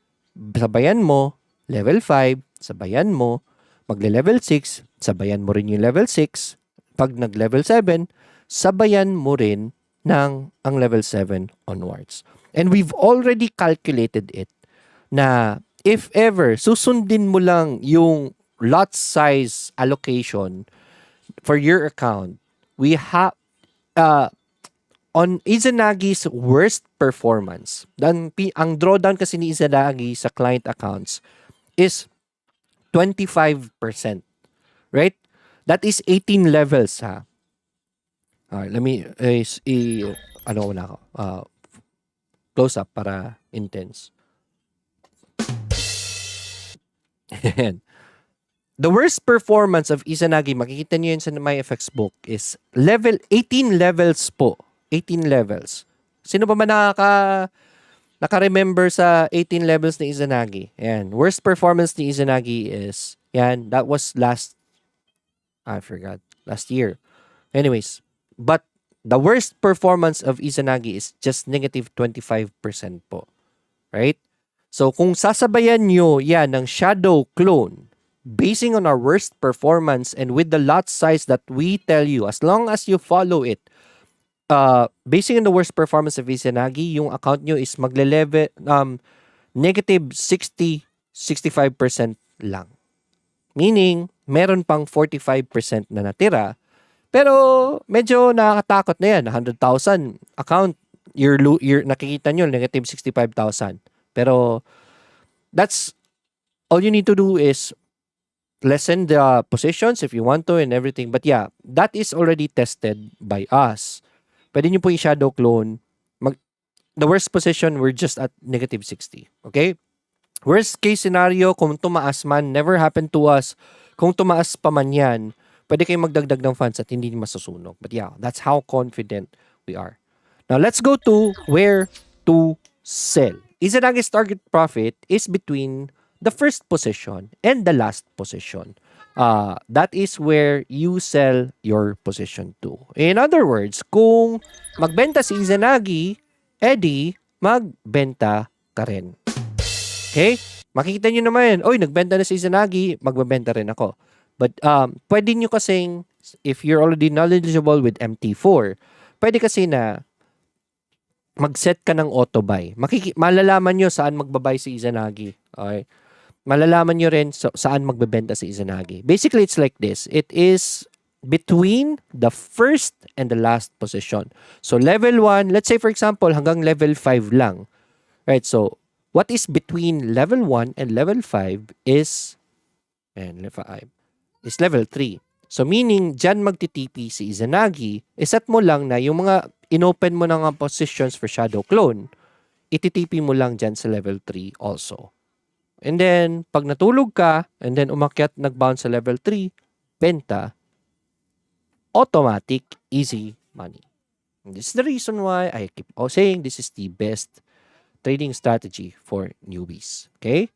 sabayan mo. Level 5, sabayan mo. Magle-level 6, sabayan mo rin yung level 6. Pag nag-level 7, sabayan mo rin ang level 7 onwards. And we've already calculated it na if ever, susundin mo lang yung lot size allocation for your account, we have, on Izanagi's worst performance, ang drawdown kasi ni Izanagi sa client accounts is 25%. Right? That is 18 levels, ha? Let me, close up para intense. The worst performance of Izanagi, makikita niyo yun sa MyFX book, is 18 levels po. 18 levels. Sino ba man naka-remember sa 18 levels ni Izanagi? Ayan. Worst performance ni Izanagi is, that was last year. Anyways, but the worst performance of Izanagi is just negative 25% po. Right? So, kung sasabayan nyo yan ng shadow clone, basing on our worst performance and with the lot size that we tell you, as long as you follow it, basing on the worst performance of Izanagi, yung account nyo is magle-level negative 60 65% lang. Meaning, meron pang 45% na natira. Pero medyo nakakatakot na yan. 100,000 account, you're nakikita nyo, negative 65,000. Pero that's all you need to do is lessen the positions if you want to and everything. But yeah, that is already tested by us. Pwede nyo po i-shadow clone. The worst position, we're just at negative 60. Okay? Worst case scenario, kung tumaas man, never happened to us. Kung tumaas pa man yan, pwede kayong magdagdag ng funds at hindi masusunog. But yeah, that's how confident we are. Now, let's go to where to sell. Izanagi's target profit is between the first position and the last position. That is where you sell your position to. In other words, kung magbenta si Izanagi, edi magbenta ka rin. Okay? Makikita nyo naman, oy, nagbenta na si Izanagi, magbebenta rin ako. But pwede nyo kasing, if you're already knowledgeable with MT4, pwede kasi na mag-set ka ng auto-buy. Malalaman nyo saan magbabay si Izanagi. Okay? Malalaman nyo rin saan magbebenta si Izanagi. Basically, it's like this. It is between the first and the last position. So, level 1, let's say for example, hanggang level 5 lang. Right? So, what is between level 1 and level 5 is level 3. So, meaning, dyan magtitipi si Izanagi, iset mo lang na yung mga inopen mo na nga positions for shadow clone, ititipi mo lang dyan sa level 3 also. And then, pag natulog ka, and then umakyat, nag-bounce sa level 3, benta, automatic, easy money. And this is the reason why I keep saying this is the best trading strategy for newbies. Okay?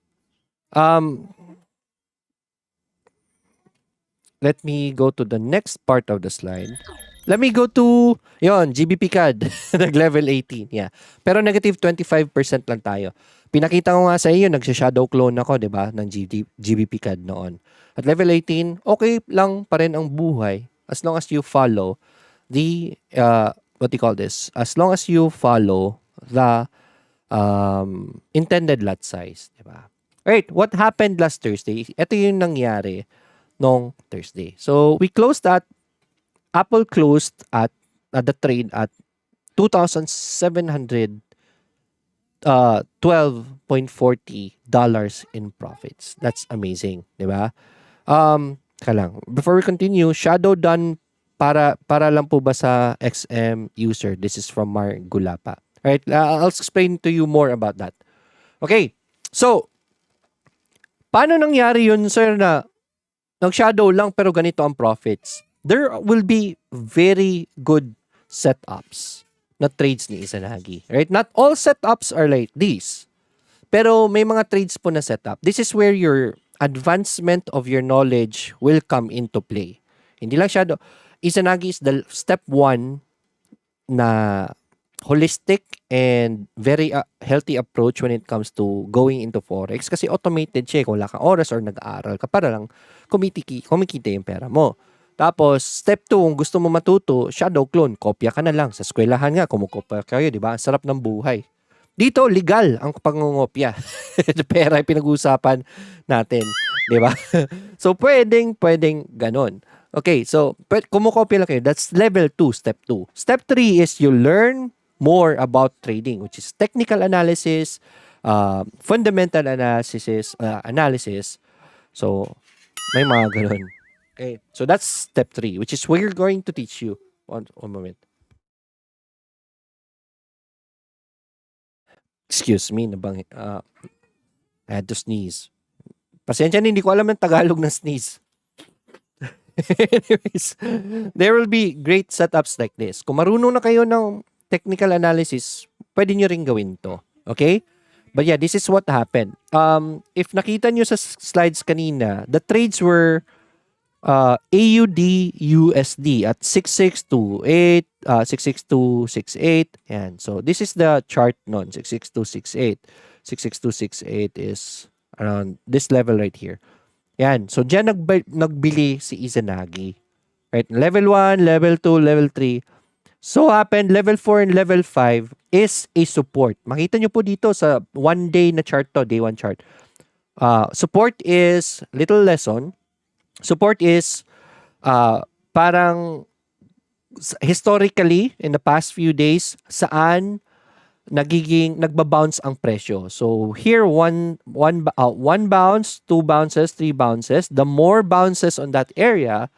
Let me go to the next part of the slide. Let me go to, GBP CAD. Nag-level 18. Yeah. Pero negative 25% lang tayo. Pinakita ko nga sa iyo, nagsha-shadow clone ako, di ba, ng GBP CAD noon. At level 18, okay lang pa rin ang buhay as long as you follow the, as long as you follow the intended lot size, di ba? Alright, what happened last Thursday? Ito yung nangyari nung Thursday. So, we closed at, Apple closed at the trade at $2,712.40 in profits. That's amazing, di ba? Before we continue, shadow done para lang po ba sa XM user? This is from Mar Gulapa. Alright, I'll explain to you more about that. Okay, so, paano nangyari yun, sir, na nag-shadow lang pero ganito ang profits? There will be very good setups na trades ni Izanagi. Right? Not all setups are like this. Pero may mga trades po na setup. This is where your advancement of your knowledge will come into play. Hindi lang shadow. Izanagi is the step 1 na holistic and very healthy approach when it comes to going into Forex kasi automated siya. Kung wala kang oras or nag-aaral ka para lang kumikita yung pera mo. Tapos, step 2, kung gusto mo matuto, shadow clone, kopya ka na lang. Sa eskwelahan nga, kumukopya kayo, di ba? Ang sarap ng buhay. Dito, legal ang pangungopya. Pera yung pinag-uusapan natin, di ba? So, pwedeng ganon. Okay, so, kumukopya lang kayo. That's level 2, step 2. Step 3 is you learn more about trading, which is technical analysis, fundamental analysis. So, may mga ganon. Okay, so that's step 3, which is we're going to teach you. One moment. Excuse me, I had to sneeze. Pasensya na, hindi ko alam ang Tagalog ng sneeze. Anyways, there will be great setups like this. Kung marunong na kayo ng technical analysis, pwede nyo rin gawin to. Okay? But yeah, this is what happened. If nakita nyo sa slides kanina, the trades were AUD USD at 6628, 66268. Yan. So this is the chart nun, 66268. 66268 is around this level right here. Yan. So diyan nagbili si Izanagi. Right? Level 1, level 2, level 3. So happened, level 4 and level 5 is a support. Makita nyo po dito sa 1 day na chart to, day 1 chart. Support is, little lesson, support is parang historically in the past few days saan nagbabounce ang presyo. So here one bounce, two bounces, three bounces. The more bounces on that area,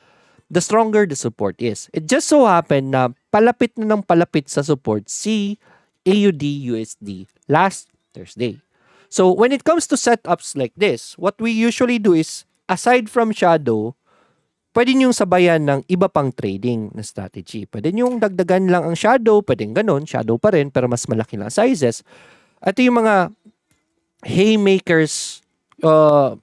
the stronger the support is. It just so happened na palapit na ng palapit sa support si AUD USD last Thursday. So when it comes to setups like this, what we usually do is aside from shadow, pwede niyong sabayan ng iba pang trading na strategy. Pwede niyong dagdagan lang ang shadow, pwedeng ganun, shadow pa rin, pero mas malaki lang sizes. At yung mga haymakers,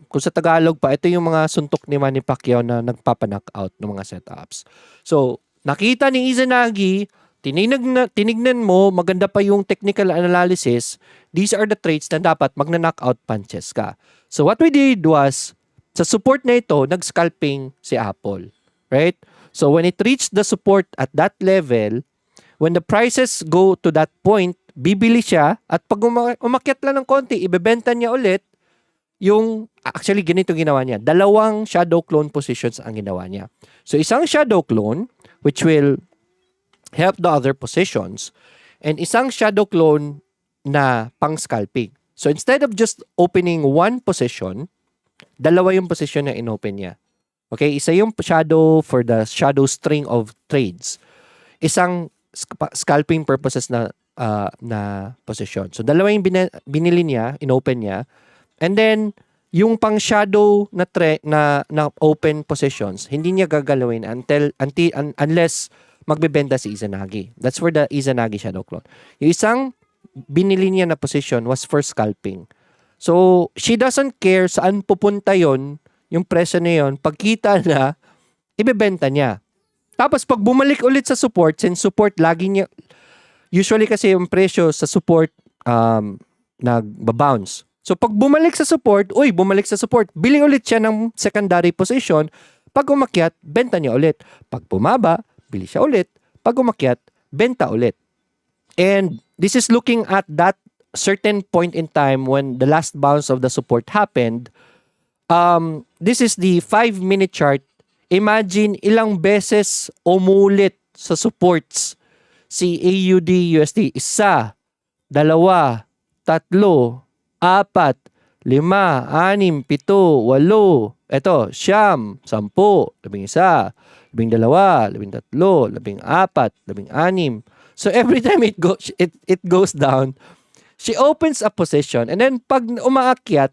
kung sa Tagalog pa, ito yung mga suntok ni Manny Pacquiao na nagpapa-knockout ng mga setups. So, nakita ni Izanagi, tinignan mo, maganda pa yung technical analysis, these are the trades na dapat magna-knockout punches ka. So, what we did was, sa support na ito, nag-scalping si Apple. Right? So, when it reached the support at that level, when the prices go to that point, bibili siya at pag umakyat lang ng konti, ibebenta niya ulit yung, actually, ganito ginawa niya. Dalawang shadow clone positions ang ginawa niya. So, isang shadow clone, which will help the other positions, and isang shadow clone na pang-scalping. So, instead of just opening one position, dalawa yung position na inopen niya. Okay? Isa yung shadow for the shadow string of trades. Isang scalping purposes na position. So, dalawa yung binili niya, inopen niya. And then, yung pang shadow na open positions, hindi niya gagalawin unless magbebenta si Izanagi. That's for the Izanagi shadow clone. Yung isang binili niya na position was for scalping. So, she doesn't care saan pupunta yon, yung presyo na yon, pagkita na, ibebenta niya. Tapos, pag bumalik ulit sa support, since support, lagi niya, usually kasi yung presyo sa support, nagbabounce. So, pag bumalik sa support, bumalik sa support, bili ulit siya ng secondary position. Pag umakyat, benta niya ulit. Pag bumaba, bili siya ulit. Pag umakyat, benta ulit. And this is looking at that certain point in time when the last bounce of the support happened. This is the 5-minute chart. Imagine ilang beses umulit sa supports si AUD USD. 1, 2, 3, 4, 5, 6, 7, 8, 9, 10. Ito, 10, 11, 12, 13, 14, 16. So every time it goes down, she opens a position and then pag umaakyat,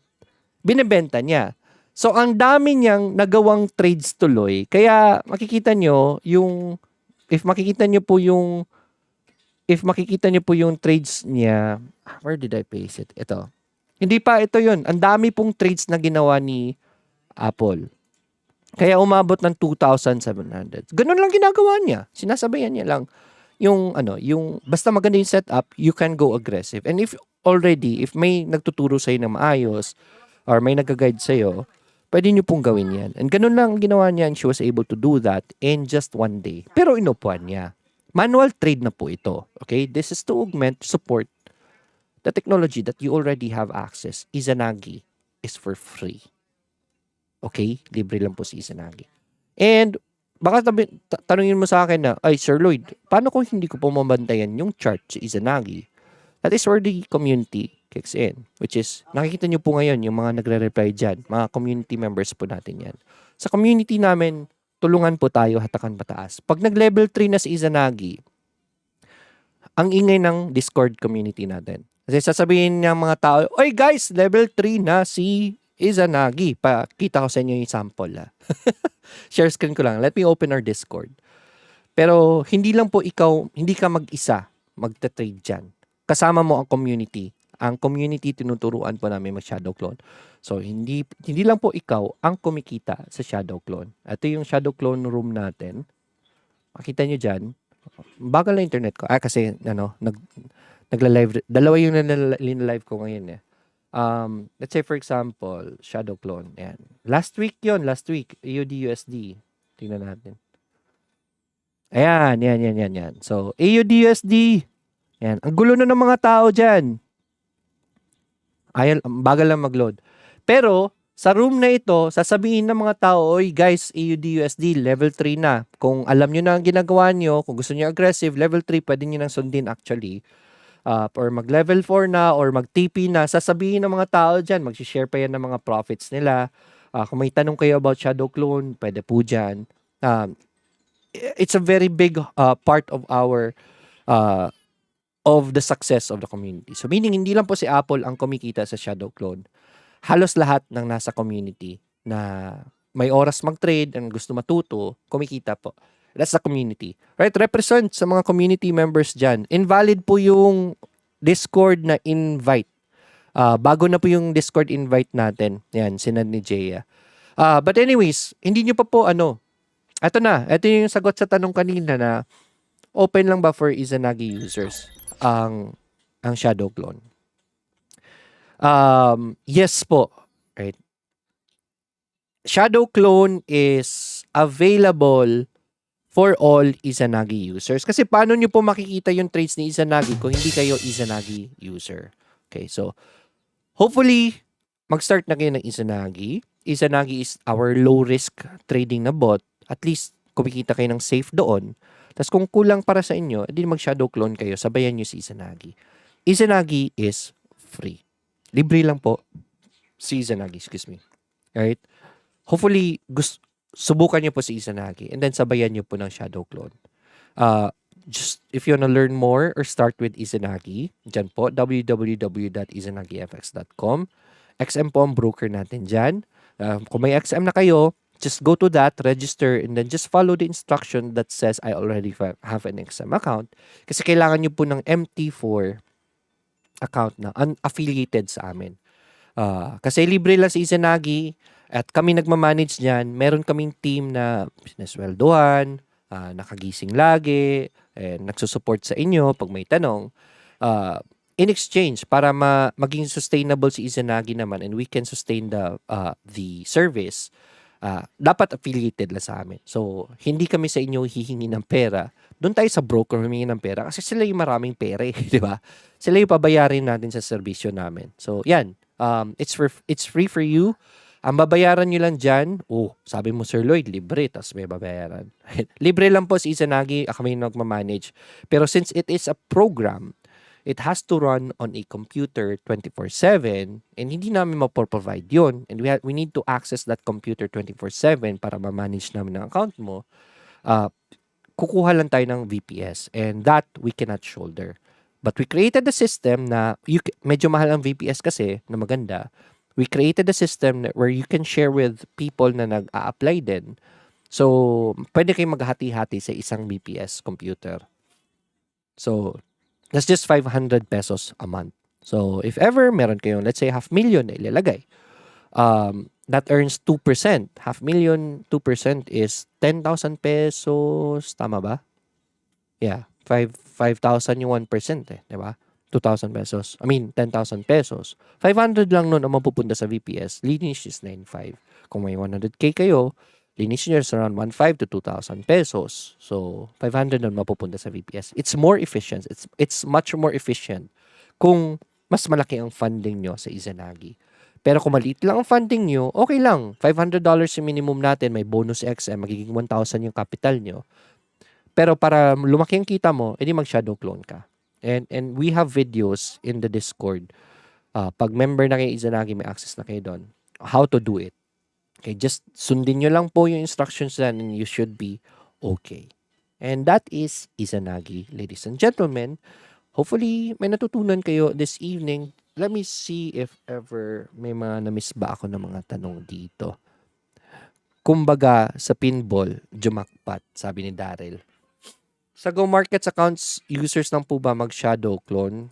binebenta niya. So ang dami niyang nagawang trades tuloy. Kaya makikita niyo po yung trades niya. Where did I paste it? Ito. Hindi pa ito 'yun. Ang dami pong trades na ginawa ni Apple. Kaya umabot ng 2,700. Ganun lang ginagawa niya. Sinasabayan niya lang yung basta maganda yung setup, you can go aggressive. And if may nagtuturo sa'yo na maayos or may nag-guide sa'yo, pwede nyo pong gawin yan. And ganun lang ginawa niya and she was able to do that in just one day. Pero inupuan niya. Manual trade na po ito. Okay? This is to augment, support the technology that you already have access. Izanagi is for free. Okay? Libre lang po si Izanagi. And baka tanungin mo sa akin na, ay Sir Lloyd, paano kung hindi ko po mabantayan yung chart si Izanagi? That is where the community kicks in. Which is, nakikita nyo po ngayon yung mga nagre-reply dyan. Mga community members po natin yan. Sa community namin, tulungan po tayo hatakan pataas. Pag nag-level 3 na si Izanagi, ang ingay ng Discord community natin. Kasi sasabihin ng mga tao, oy guys, level 3 na si Izanagi. Pakita ko sa inyo yung sample. Share screen ko lang. Let me open our Discord. Pero hindi lang po ikaw, hindi ka mag-isa magte-trade dyan. Kasama mo ang community. Ang community tinuturuan po namin mag-shadow clone. So, hindi lang po ikaw ang kumikita sa shadow clone. Ito yung shadow clone room natin. Makita nyo dyan. Bagal na internet ko. Kasi, nagla-live. Dalawa yung nilalive ko ngayon eh. Let's say for example, shadow clone. Ayan. Last week. AUD USD. Tingnan natin. Ayan. Yan. So, AUD USD. Ayan. Ang gulo na ng mga tao dyan. Bagal lang mag-load. Pero, sa room na ito, sasabihin ng mga tao, oy guys, AUD-USD, level 3 na. Kung alam nyo na ang ginagawa nyo, kung gusto nyo aggressive, level 3, pwede nyo nang sundin actually. Or mag-level 4 na, or mag-TP na. Sasabihin ng mga tao dyan, mag-share pa yan ng mga profits nila. Kung may tanong kayo about shadow clone, pwede po dyan. It's a very big part of our of the success of the community. So meaning, hindi lang po si Apple ang kumikita sa shadow clone. Halos lahat ng nasa community na may oras mag-trade and gusto matuto, kumikita po. That's the community. Right? Represent sa mga community members dyan. Invalid po yung Discord na invite. Bago na po yung Discord invite natin. Yan, sinad ni Jaya. But anyways, hindi nyo pa po ito na. Ito yung sagot sa tanong kanina na open lang ba for Izanagi users ang shadow clone? Yes po. Right? Shadow clone is available for all Izanagi users. Kasi paano nyo po makikita yung trades ni Izanagi kung hindi kayo Izanagi user? Okay, so hopefully, mag-start na kayo ng Izanagi. Izanagi is our low-risk trading na bot. At least, kumikita kayo ng safe doon. Tapos kung kulang para sa inyo, edi mag-shadow clone kayo, sabayan nyo si Izanagi. Izanagi is free. Libre lang po si Izanagi, excuse me. Right? Hopefully, subukan nyo po si Izanagi and then sabayan nyo po ng shadow clone. Just if you wanna learn more or start with Izanagi, dyan po, www.izanagifx.com. XM po ang broker natin dyan. Kung may XM na kayo, just go to that, register, and then just follow the instruction that says, I already have an XM account. Kasi kailangan nyo po ng MT4 account na unaffiliated sa amin. Kasi libre lang si Izanagi at kami nagmamanage niyan. Meron kaming team na sinesweldohan, nakagising lagi, nagsusupport sa inyo pag may tanong. In exchange, para maging sustainable si Izanagi naman and we can sustain the service, dapat affiliated lang sa amin. So, hindi kami sa inyo hihingi ng pera. Doon tayo sa broker humingi ng pera kasi sila yung maraming pera, di ba? Sila yung pabayarin natin sa serbisyo namin. So, yan. It's free for you. Ang babayaran nyo lang dyan, sabi mo, Sir Lloyd, libre, tas may babayaran. Libre lang po si Izanagi, kami nagmamanage. Pero since it is a program, it has to run on a computer 24/7 and hindi namin mapoprovide yun. And we need to access that computer 24/7 para ma-manage namin ang account mo. Kukuha lang tayo ng VPS and that we cannot shoulder. But we created the system na medyo mahal ang VPS kasi na maganda. We created a system where you can share with people na nag-a-apply din. So, pwede kayong maghati-hati sa isang VPS computer. So, that's just 500 pesos a month. So, if ever meron kayong, let's say, 500,000 na ilalagay, that earns 2%. 500,000, 2% is 10,000 pesos. Tama ba? Yeah. 5,000 yung 1% di ba? 2,000 pesos. 10,000 pesos. 500 lang nun ang mapupunta sa VPS. Linis is 9,500. Kung may 100k kayo, linis nyo is around 1,500 to 2,000 pesos. So, 500 nun mapupunta sa VPS. It's more efficient. It's much more efficient kung mas malaki ang funding nyo sa Izanagi. Pero kung maliit lang ang funding nyo, okay lang. $500 yung minimum natin, may bonus XM, magiging 1,000 yung capital nyo. Pero para lumaki ang kita mo, edi mag-shadow clone ka. And we have videos in the Discord. Pag member na kayo Izanagi, may access na kayo doon. How to do it. Okay, just sundin nyo lang po yung instructions then and you should be okay. And that is Izanagi, ladies and gentlemen. Hopefully, may natutunan kayo this evening. Let me see if ever may mga na-miss ba ako ng mga tanong dito. Kumbaga, sa pinball, jumakpat, sabi ni Daryl. Sa Go Markets accounts, users lang po ba mag-shadow clone?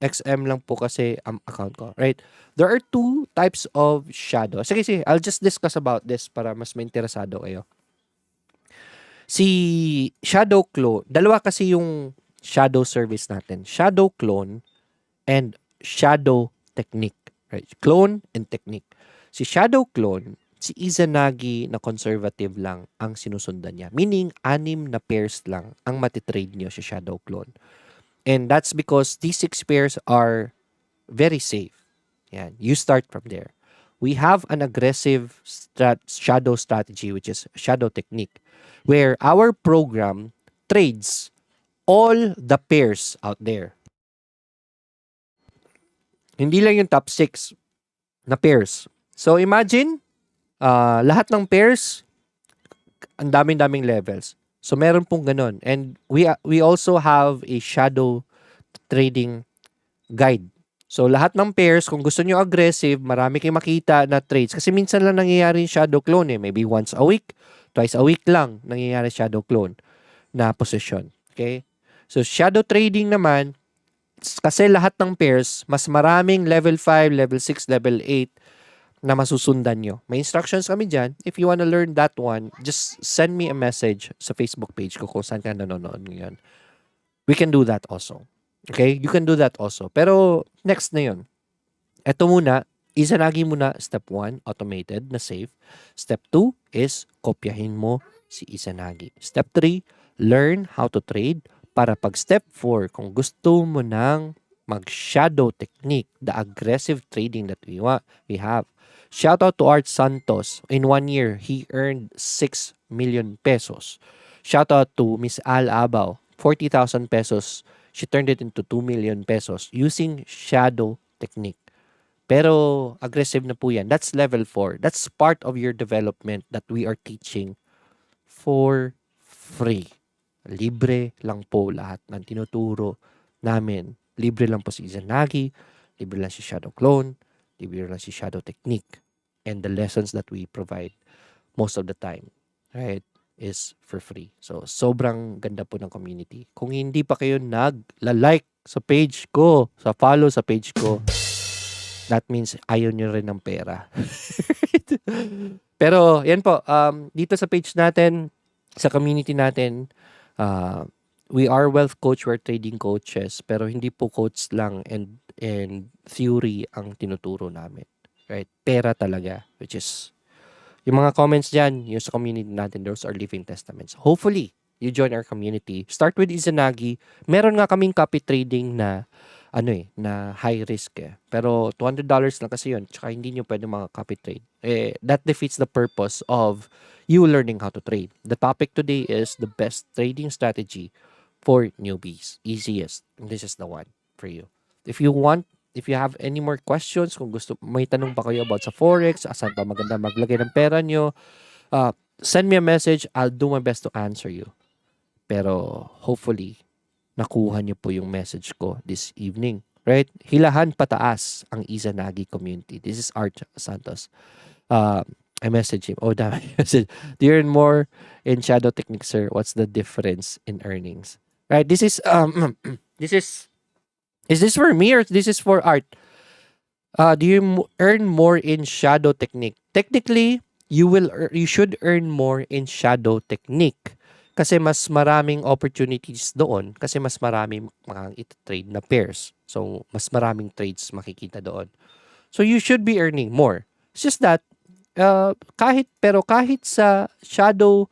XM lang po kasi ang account ko. Right? There are two types of shadow. Sige, I'll just discuss about this para mas mainteresado kayo. Si shadow clone, dalawa kasi yung shadow service natin. Shadow clone and shadow technique. Right? Clone and technique. Si shadow clone, si Izanagi na conservative lang ang sinusundan niya. Meaning, 6 na pairs lang ang matitrade niyo sa shadow clone. And that's because these 6 pairs are very safe. Yan. You start from there. We have an aggressive shadow strategy, which is shadow technique, where our program trades all the pairs out there. Hindi lang yung top 6 na pairs. So imagine, lahat ng pairs, ang daming-daming levels. So meron pong ganun. And we also have a shadow trading guide. So lahat ng pairs, kung gusto nyo aggressive, marami kayong makita na trades. Kasi minsan lang nangyayari yung shadow clone eh. Maybe once a week, twice a week lang nangyayari shadow clone na position. Okay? So shadow trading naman, kasi lahat ng pairs, mas maraming level 5, level 6, level 8 na masusundan nyo. May instructions kami dyan. If you wanna learn that one, just send me a message sa Facebook page ko kung saan ka nanonood ngayon. We can do that also. Okay? You can do that also. Pero next na yun. Ito muna, Izanagi muna step 1, automated na save. Step 2 is kopyahin mo si Izanagi. Step 3, learn how to trade para pag step 4, kung gusto mo nang mag-shadow technique, the aggressive trading that we have. Shout out to Art Santos. In 1 year, he earned 6 million pesos. Shout out to Miss Al Abaw. 40,000 pesos. She turned it into 2 million pesos using shadow technique. Pero aggressive na po yan. That's level 4. That's part of your development that we are teaching for free. Libre lang po lahat ng tinuturo namin. Libre lang po si Izanagi, libre lang si Shadow Clone, libre lang si Shadow Technique. And the lessons that we provide most of the time, right, is for free. So, sobrang ganda po ng community. Kung hindi pa kayo nag-like sa page ko, sa follow sa page ko, that means ayaw nyo rin ng pera. Pero, yan po, dito sa page natin, sa community natin, we are wealth coach, we're trading coaches, pero hindi po coach lang and theory ang tinuturo namin. Right? Pera talaga, which is, yung mga comments dyan, yung sa community natin, those are living testaments. Hopefully, you join our community. Start with Izanagi. Meron nga kaming copy trading na, na high risk eh. Pero $200 lang kasi yun. Tsaka hindi nyo pwede mga copy trade. That defeats the purpose of you learning how to trade. The topic today is the best trading strategy for newbies. Easiest. And this is the one for you. If you have any more questions, kung may tanong pa kayo about sa Forex, saan pa maganda maglagay ng pera nyo, send me a message. I'll do my best to answer you. Pero hopefully, nakuha nyo po yung message ko this evening. Right? Hilahan pataas ang Izanagi community. This is Art Santos. I messaged him. Oh, damn. I said, do you earn more in shadow technique, sir? What's the difference in earnings? Right? This is, is this for me or this is for Art? Do you earn more in shadow technique? Technically, you should earn more in shadow technique. Kasi mas maraming opportunities doon. Kasi mas maraming mga ito-trade na pairs. So, mas maraming trades makikita doon. So, you should be earning more. It's just that, kahit sa shadow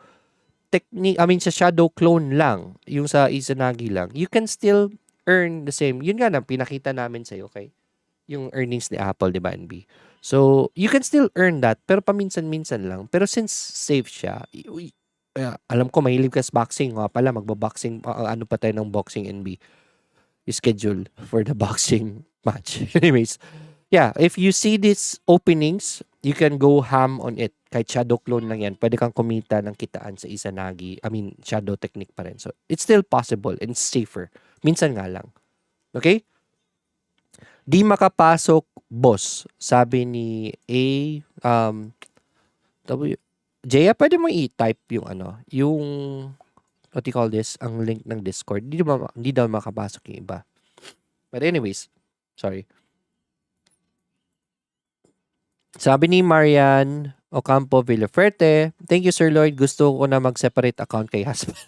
technique, sa shadow clone lang, yung sa Izanagi lang, you can still earn the same. Yun nga na, pinakita namin sa'yo, okay? Yung earnings ni Apple, di ba, NB? So, you can still earn that, pero paminsan-minsan lang. Pero since safe siya, alam ko, mahilig ka sa boxing. Nga pala, magbaboxing, ano pa tayo ng boxing, NB? Schedule for the boxing match. Anyways, yeah, if you see these openings, you can go ham on it. Kahit shadow clone lang yan, pwede kang kumita ng kitaan sa Izanagi. Shadow technique pa rin. So, it's still possible and safer. Minsan nga lang. Okay? Di makapasok, boss. Sabi ni Jaya, pwede mo i-type yung what do you call this? Ang link ng Discord. Hindi daw makapasok yung iba. But anyways, sorry. Sabi ni Marian Ocampo Villaferte, thank you, Sir Lloyd. Gusto ko na mag-separate account kay husband.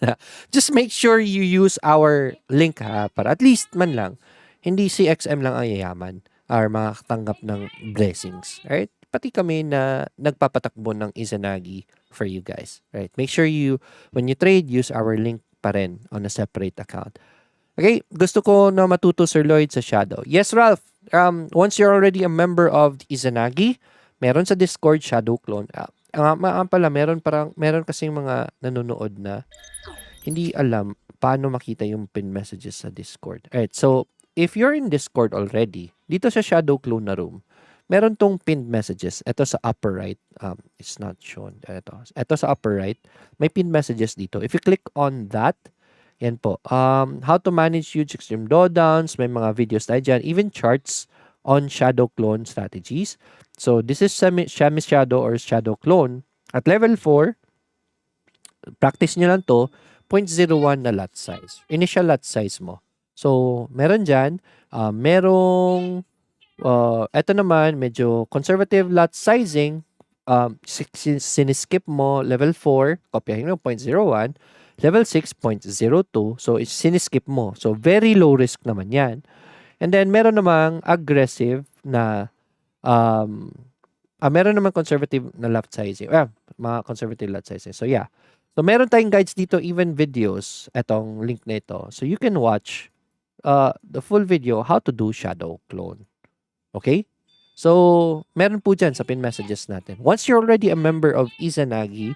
Just make sure you use our link ha, para at least man lang, hindi si XM lang ang yayaman or makatanggap ng blessings. Right? Pati kami na nagpapatakbo ng Izanagi for you guys. Right? Make sure when you trade, use our link pa rin on a separate account. Okay? Gusto ko na matuto, Sir Lloyd, sa Shadow. Yes, Ralph. Once you're already a member of Izanagi, meron sa Discord Shadow Clone. Pala, meron kasing mga nanonood na hindi alam paano makita yung pin messages sa Discord. Alright, so if you're in Discord already, dito sa Shadow Clone na room, meron tong pinned messages. Ito sa upper right. It's not shown. Ito sa upper right. May pinned messages dito. If you click on that, yan po. How to manage huge extreme drawdowns. May mga videos tayo dyan. Even charts on Shadow Clone strategies. So, this is Shami Shadow or Shadow Clone. At level 4, practice nyo lang to, 0.01 na lot size. Initial lot size mo. So, meron dyan. Merong, eto naman, medyo conservative lot sizing. Siniskip mo, level 4, kopyahin mo, 0.01. Level 6, 0.02. So, siniskip mo. So, very low risk naman yan. And then, meron namang aggressive na, meron namang conservative na lot sizing. Mga conservative lot sizing. So, yeah. So, meron tayong guides dito, even videos, etong link na ito. So, you can watch the full video, how to do Shadow Clone. Okay? So, meron po dyan sa pin messages natin. Once you're already a member of Izanagi,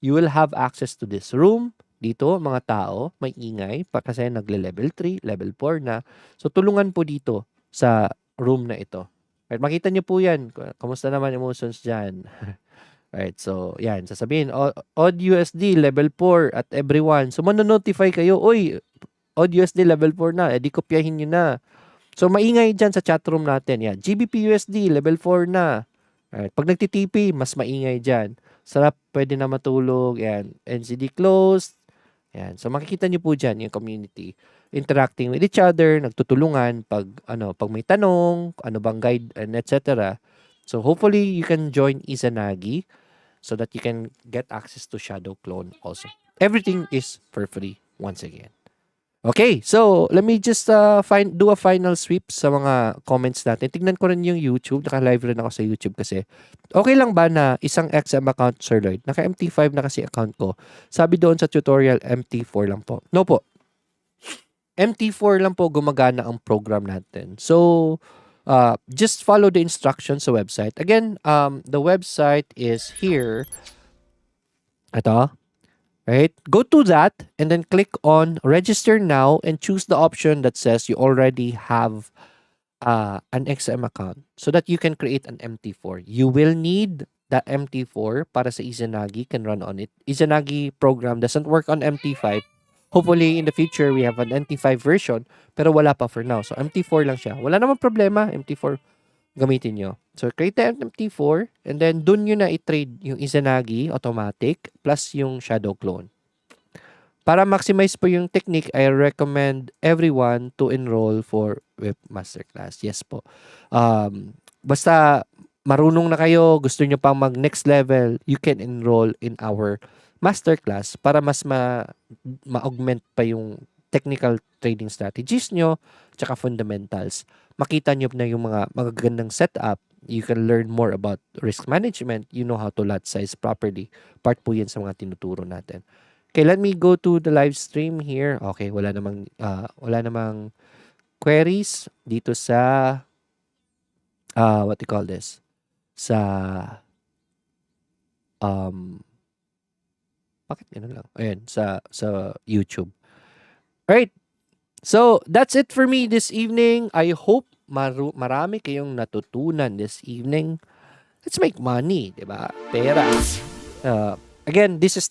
you will have access to this room. Dito, mga tao, may ingay, kasi nagle-level 3, level 4 na. So, tulungan po dito sa room na ito. Right, makita niyo po yan. Kamusta naman emotions dyan? Right, so, yan. Sasabihin, Odd USD, level 4 at everyone. So, manonotify kayo, oy, Odd USD, level 4 na. Di kopyahin nyo na. So, maingay dyan sa chat room natin. Yan, GBP USD, level 4 na. Right, pag nagtitipi, mas maingay dyan. Sarap, pwede na matulog. Yan, NCD closed. Yan. So, makikita nyo po dyan yung community. Interacting with each other, nagtutulungan pag may tanong, ano bang guide, and etc. So, hopefully, you can join Izanagi so that you can get access to Shadow Clone also. Everything is for free once again. Okay, so let me just do a final sweep sa mga comments natin. Tignan ko rin yung YouTube. Naka-live rin ako sa YouTube kasi. Okay lang ba na isang XM account, Sir Lloyd? Naka-MT5 na kasi account ko. Sabi doon sa tutorial, MT4 lang po. No po. MT4 lang po gumagana ang program natin. So, just follow the instructions sa website. Again, the website is here. Ito. Right? Go to that and then click on register now and choose the option that says you already have an XM account so that you can create an MT4. You will need the MT4 para sa Izanagi can run on it. Izanagi program doesn't work on MT5. Hopefully, in the future, we have an MT5 version pero wala pa for now. So, MT4 lang siya. Wala namang problema. MT4 gamitin nyo. So, create the MT4 and then dun nyo na i-trade yung Izanagi automatic plus yung Shadow Clone. Para maximize po yung technique, I recommend everyone to enroll for Web Masterclass. Yes po. Basta marunong na kayo, gusto nyo pang mag next level, you can enroll in our Masterclass para mas ma-augment pa yung technical trading strategies nyo tsaka fundamentals. Makita nyo na yung mga magagandang setup. You can learn more about risk management. You know how to lot size properly. Part po yan sa mga tinuturo natin. Okay, let me go to the live stream here. Okay, wala namang queries dito sa what do you call this? Sa bakit ganun lang? Ayan, sa YouTube. Alright. So, that's it for me this evening. I hope marami kayong natutunan this evening. Let's make money, di ba? Pera. Again, this is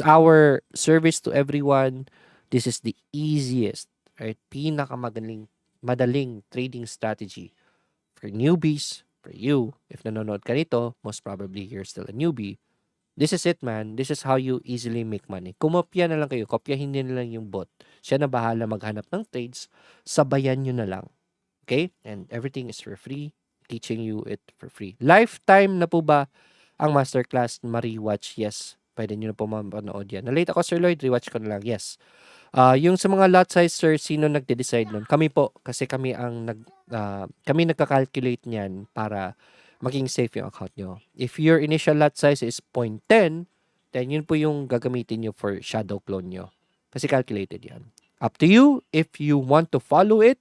our service to everyone. This is the easiest, right? Madaling trading strategy for newbies, for you. If nanonood ka nito, most probably you're still a newbie. This is it, man. This is how you easily make money. Kumopya na lang kayo. Kopyahin nyo na lang yung bot. Siya na bahala maghanap ng trades. Sabayan nyo na lang. Okay? And everything is for free. Teaching you it for free. Lifetime na po ba ang masterclass? Ma-rewatch? Yes. Pwede nyo na po mapanood yan. Na-late ako, Sir Lloyd. Rewatch ko na lang. Yes. Yung sa mga lot size, sir, sino nagde-decide nun? Kami po. Kasi kami kami nagka-calculate niyan para maging safe yung account nyo. If your initial lot size is 0.10, then yun po yung gagamitin nyo for shadow clone nyo. Kasi calculated yan. Up to you if you want to follow it.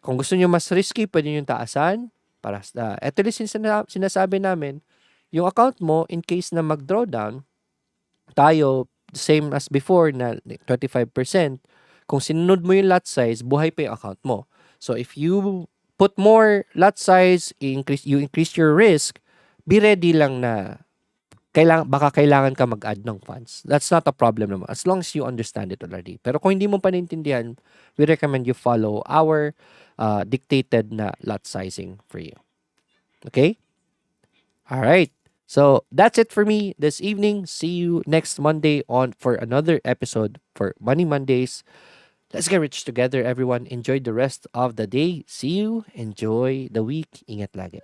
Kung gusto niyo mas risky, pwede niyo taasan. Para sa, ito rin sinasabi namin, yung account mo, in case na mag-drawdown, tayo, same as before na 25%, kung sinunod mo yung lot size, buhay pa yung account mo. So if you put more lot size, you increase your risk, be ready lang na baka kailangan ka mag-add ng funds. That's not a problem naman as long as you understand it already. Pero kung hindi mo pa naintindihan, we recommend you follow our dictated na lot sizing for you. Okay? All right. So that's it for me this evening. See you next Monday on for another episode for Money Mondays. Let's get rich together, everyone. Enjoy the rest of the day. See you. Enjoy the week. Ingat lagi.